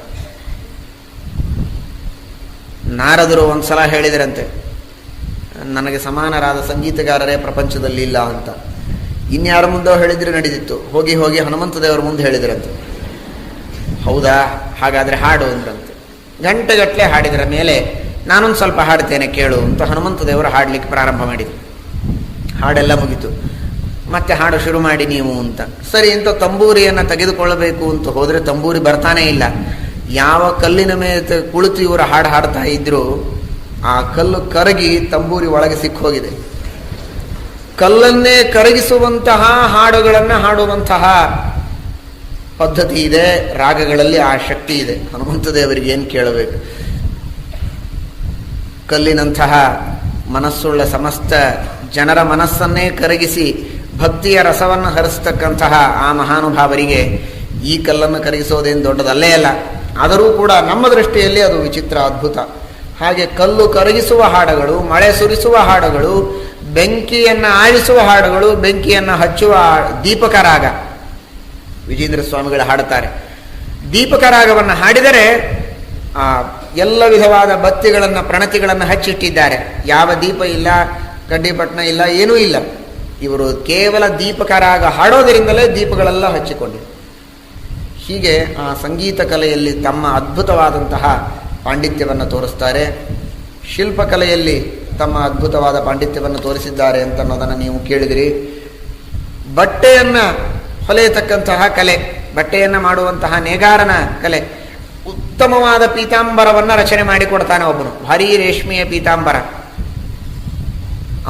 ನಾರದರು ಒಂದ್ಸಲ ಹೇಳಿದರಂತೆ, ನನಗೆ ಸಮಾನರಾದ ಸಂಗೀತಗಾರರೇ ಪ್ರಪಂಚದಲ್ಲಿ ಇಲ್ಲ ಅಂತ. ಇನ್ಯಾರ ಮುಂದೆ ಹೇಳಿದ್ರೆ ನಡೀತಿತ್ತು, ಹೋಗಿ ಹೋಗಿ ಹನುಮಂತ ದೇವರ ಮುಂದೆ ಹೇಳಿದ್ರಂತೆ. ಹೌದಾ, ಹಾಗಾದರೆ ಹಾಡು ಅಂದ್ರಂತೆ. ಗಂಟೆಗಟ್ಟಲೆ ಹಾಡಿದರ ಮೇಲೆ ನಾನೊಂದು ಸ್ವಲ್ಪ ಹಾಡ್ತೇನೆ ಕೇಳು ಅಂತ ಹನುಮಂತ ದೇವರು ಹಾಡಲಿಕ್ಕೆ ಪ್ರಾರಂಭ ಮಾಡಿದರು. ಹಾಡೆಲ್ಲ ಮುಗಿತು. ಮತ್ತೆ ಹಾಡು ಶುರು ಮಾಡಿ ನೀವು ಅಂತ. ಸರಿ ಅಂತ ತಂಬೂರಿಯನ್ನು ತೆಗೆದುಕೊಳ್ಳಬೇಕು ಅಂತ ಹೋದರೆ ತಂಬೂರಿ ಬರ್ತಾನೇ ಇಲ್ಲ. ಯಾವ ಕಲ್ಲಿನ ಮೇಲೆ ಕುಳಿತು ಇವರು ಹಾಡು ಹಾಡ್ತಾ ಇದ್ರು ಆ ಕಲ್ಲು ಕರಗಿ ತಂಬೂರಿ ಒಳಗೆ ಸಿಕ್ಕೋಗಿದೆ. ಕಲ್ಲನ್ನೇ ಕರಗಿಸುವಂತಹ ಹಾಡುಗಳನ್ನು ಹಾಡುವಂತಹ ಪದ್ಧತಿ ಇದೆ, ರಾಗಗಳಲ್ಲಿ ಆ ಶಕ್ತಿ ಇದೆ. ಹನುಮಂತ ದೇವರಿಗೆ ಏನು ಕೇಳಬೇಕು? ಕಲ್ಲಿನಂತಹ ಮನಸ್ಸುಳ್ಳ ಸಮಸ್ತ ಜನರ ಮನಸ್ಸನ್ನೇ ಕರಗಿಸಿ ಭಕ್ತಿಯ ರಸವನ್ನು ಹರಿಸ್ತಕ್ಕಂತಹ ಆ ಮಹಾನುಭಾವರಿಗೆ ಈ ಕಲ್ಲನ್ನು ಕರಗಿಸೋದೇನು ದೊಡ್ಡದಲ್ಲೇ ಅಲ್ಲ. ಆದರೂ ಕೂಡ ನಮ್ಮ ದೃಷ್ಟಿಯಲ್ಲಿ ಅದು ವಿಚಿತ್ರ, ಅದ್ಭುತ. ಹಾಗೆ ಕಲ್ಲು ಕರಗಿಸುವ ಹಾಡುಗಳು, ಮಳೆ ಸುರಿಸುವ ಹಾಡುಗಳು, ಬೆಂಕಿಯನ್ನು ಆಳಿಸುವ ಹಾಡುಗಳು, ಬೆಂಕಿಯನ್ನು ಹಚ್ಚುವ ದೀಪಕ ರಾಗ ವಿಜೇಂದ್ರ ಸ್ವಾಮಿಗಳು ಹಾಡುತ್ತಾರೆ. ದೀಪಕ ರಾಗವನ್ನು ಹಾಡಿದರೆ ಆ ಎಲ್ಲ ವಿಧವಾದ ಬತ್ತಿಗಳನ್ನು, ಪ್ರಣತಿಗಳನ್ನು ಹಚ್ಚಿಟ್ಟಿದ್ದಾರೆ. ಯಾವ ದೀಪ ಇಲ್ಲ, ಕಡ್ಡಿಪಟ್ಟಣ ಇಲ್ಲ, ಏನೂ ಇಲ್ಲ. ಇವರು ಕೇವಲ ದೀಪಕ ರಾಗ ಹಾಡೋದರಿಂದಲೇ ದೀಪಗಳೆಲ್ಲ ಹಚ್ಚಿಕೊಂಡಿರು. ಹೀಗೆ ಆ ಸಂಗೀತ ಕಲೆಯಲ್ಲಿ ತಮ್ಮ ಅದ್ಭುತವಾದಂತಹ ಪಾಂಡಿತ್ಯವನ್ನು ತೋರಿಸ್ತಾರೆ. ಶಿಲ್ಪಕಲೆಯಲ್ಲಿ ತಮ್ಮ ಅದ್ಭುತವಾದ ಪಾಂಡಿತ್ಯವನ್ನು ತೋರಿಸಿದ್ದಾರೆ ಅಂತ ಅನ್ನೋದನ್ನು ನೀವು ಕೇಳಿದಿರಿ. ಬಟ್ಟೆಯನ್ನು ಹೊಲೆಯತಕ್ಕಂತಹ ಕಲೆ, ಬಟ್ಟೆಯನ್ನು ಮಾಡುವಂತಹ ನೇಗಾರನ ಕಲೆ, ಉತ್ತಮವಾದ ಪೀತಾಂಬರವನ್ನು ರಚನೆ ಮಾಡಿಕೊಡ್ತಾನೆ ಒಬ್ಬನು. ಭಾರೀ ರೇಷ್ಮೆಯ ಪೀತಾಂಬರ.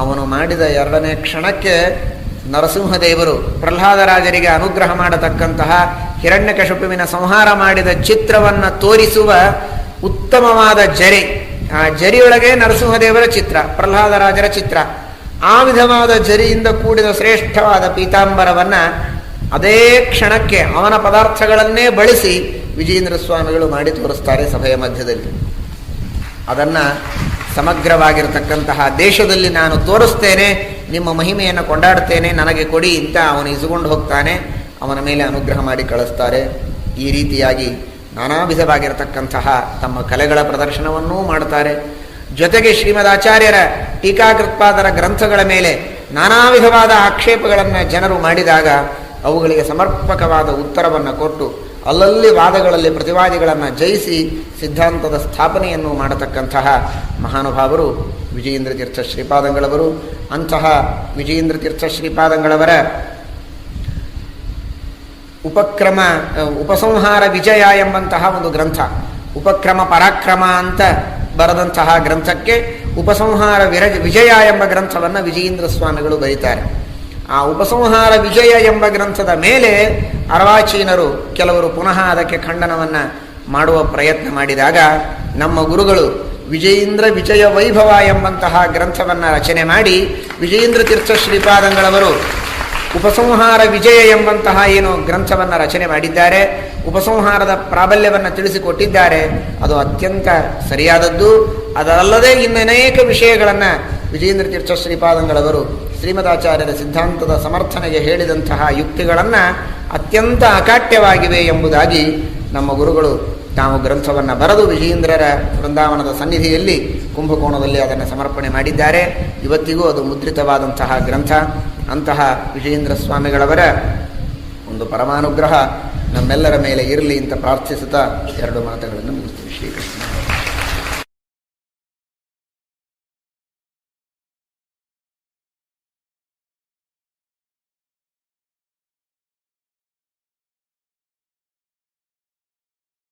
ಅವನು ಮಾಡಿದ 2ನೇ ಕ್ಷಣಕ್ಕೆ ನರಸಿಂಹದೇವರು ಪ್ರಹ್ಲಾದರಾಜರಿಗೆ ಅನುಗ್ರಹ ಮಾಡತಕ್ಕಂತಹ ಹಿರಣ್ಯಕಶಿಪುವಿನ ಸಂಹಾರ ಮಾಡಿದ ಚಿತ್ರವನ್ನು ತೋರಿಸುವ ಉತ್ತಮವಾದ ಜರಿ, ಆ ಜರಿಯೊಳಗೆ ನರಸಿಂಹದೇವರ ಚಿತ್ರ, ಪ್ರಹ್ಲಾದರಾಜರ ಚಿತ್ರ. ಆ ವಿಧವಾದ ಜರಿಯಿಂದ ಕೂಡಿದ ಶ್ರೇಷ್ಠವಾದ ಪೀತಾಂಬರವನ್ನು ಅದೇ ಕ್ಷಣಕ್ಕೆ ಅವನ ಪದಾರ್ಥಗಳನ್ನೇ ಬಳಸಿ ವಿಜಯೇಂದ್ರ ಸ್ವಾಮಿಗಳು ಮಾಡಿ ತೋರಿಸ್ತಾರೆ ಸಭೆಯ ಮಧ್ಯದಲ್ಲಿ. ಅದನ್ನು ಸಮಗ್ರವಾಗಿರತಕ್ಕಂತಹ ದೇಶದಲ್ಲಿ ನಾನು ತೋರಿಸ್ತೇನೆ, ನಿಮ್ಮ ಮಹಿಮೆಯನ್ನು ಕೊಂಡಾಡ್ತೇನೆ, ನನಗೆ ಕೊಡಿ ಅಂತ ಅವನು ಇಸುಕೊಂಡು ಹೋಗ್ತಾನೆ. ಅವನ ಮೇಲೆ ಅನುಗ್ರಹ ಮಾಡಿ ಕಳಿಸ್ತಾರೆ. ಈ ರೀತಿಯಾಗಿ ನಾನಾ ವಿಧವಾಗಿರತಕ್ಕಂತಹ ತಮ್ಮ ಕಲೆಗಳ ಪ್ರದರ್ಶನವನ್ನೂ ಮಾಡ್ತಾರೆ. ಜೊತೆಗೆ ಶ್ರೀಮದಾಚಾರ್ಯರ ಟೀಕಾಕೃತ್ಪಾದರ ಗ್ರಂಥಗಳ ಮೇಲೆ ನಾನಾ ವಿಧವಾದ ಆಕ್ಷೇಪಗಳನ್ನು ಜನರು ಮಾಡಿದಾಗ ಅವುಗಳಿಗೆ ಸಮರ್ಪಕವಾದ ಉತ್ತರವನ್ನು ಕೊಟ್ಟು ಅಲ್ಲಲ್ಲಿ ವಾದಗಳಲ್ಲಿ ಪ್ರತಿವಾದಿಗಳನ್ನು ಜಯಿಸಿ ಸಿದ್ಧಾಂತದ ಸ್ಥಾಪನೆಯನ್ನು ಮಾಡತಕ್ಕಂತಹ ಮಹಾನುಭಾವರು ವಿಜಯೇಂದ್ರ ತೀರ್ಥ ಶ್ರೀಪಾದಂಗಳವರು. ಅಂತಹ ವಿಜಯೇಂದ್ರ ತೀರ್ಥ ಶ್ರೀಪಾದಂಗಳವರ ಉಪಸಂಹಾರ ವಿಜಯ ಎಂಬಂತಹ ಒಂದು ಗ್ರಂಥ, ಉಪಕ್ರಮ ಪರಾಕ್ರಮ ಅಂತ ಬರೆದಂತಹ ಗ್ರಂಥಕ್ಕೆ ಉಪಸಂಹಾರ ವಿಜಯ ಎಂಬ ಗ್ರಂಥವನ್ನು ವಿಜಯೇಂದ್ರ ಸ್ವಾಮಿಗಳು ಬರೀತಾರೆ. ಆ ಉಪಸಂಹಾರ ವಿಜಯ ಎಂಬ ಗ್ರಂಥದ ಮೇಲೆ ಅರ್ವಾಚೀನರು ಕೆಲವರು ಪುನಃ ಅದಕ್ಕೆ ಖಂಡನವನ್ನು ಮಾಡುವ ಪ್ರಯತ್ನ ಮಾಡಿದಾಗ ನಮ್ಮ ಗುರುಗಳು ವಿಜಯೇಂದ್ರ ವಿಜಯ ವೈಭವ ಎಂಬಂತಹ ಗ್ರಂಥವನ್ನು ರಚನೆ ಮಾಡಿ ವಿಜಯೇಂದ್ರ ತೀರ್ಥ ಶ್ರೀಪಾದಂಗಳವರು ಉಪಸಂಹಾರ ವಿಜಯ ಎಂಬಂತಹ ಏನು ಗ್ರಂಥವನ್ನು ರಚನೆ ಮಾಡಿದ್ದಾರೆ, ಉಪಸಂಹಾರದ ಪ್ರಾಬಲ್ಯವನ್ನು ತಿಳಿಸಿಕೊಟ್ಟಿದ್ದಾರೆ. ಅದು ಅತ್ಯಂತ ಸರಿಯಾದದ್ದು. ಅದಲ್ಲದೆ ಇನ್ನನೇಕ ವಿಷಯಗಳನ್ನು ವಿಜಯೇಂದ್ರ ತೀರ್ಥ ಶ್ರೀಪಾದಂಗಳವರು ಶ್ರೀಮದಾಚಾರ್ಯರ ಸಿದ್ಧಾಂತದ ಸಮರ್ಥನೆಗೆ ಹೇಳಿದಂತಹ ಯುಕ್ತಿಗಳನ್ನು ಅತ್ಯಂತ ಅಕಾಟ್ಯವಾಗಿವೆ ಎಂಬುದಾಗಿ ನಮ್ಮ ಗುರುಗಳು ತಾವು ಗ್ರಂಥವನ್ನು ಬರೆದು ವಿಜಯೇಂದ್ರರ ವೃಂದಾವನದ ಸನ್ನಿಧಿಯಲ್ಲಿ ಕುಂಭಕೋಣದಲ್ಲಿ ಅದನ್ನು ಸಮರ್ಪಣೆ ಮಾಡಿದ್ದಾರೆ. ಇವತ್ತಿಗೂ ಅದು ಮುದ್ರಿತವಾದಂತಹ ಗ್ರಂಥ. ಅಂತಹ ವಿಜಯೇಂದ್ರ ಸ್ವಾಮಿಗಳವರ ಒಂದು ಪರಮಾನುಗ್ರಹ ನಮ್ಮೆಲ್ಲರ ಮೇಲೆ ಇರಲಿ ಅಂತ ಪ್ರಾರ್ಥಿಸುತ್ತಾ ಎರಡು ಮಾತುಗಳನ್ನು ಮುಗಿಸ್ತೀವಿ. ಶ್ರೀಕೃಷ್ಣ.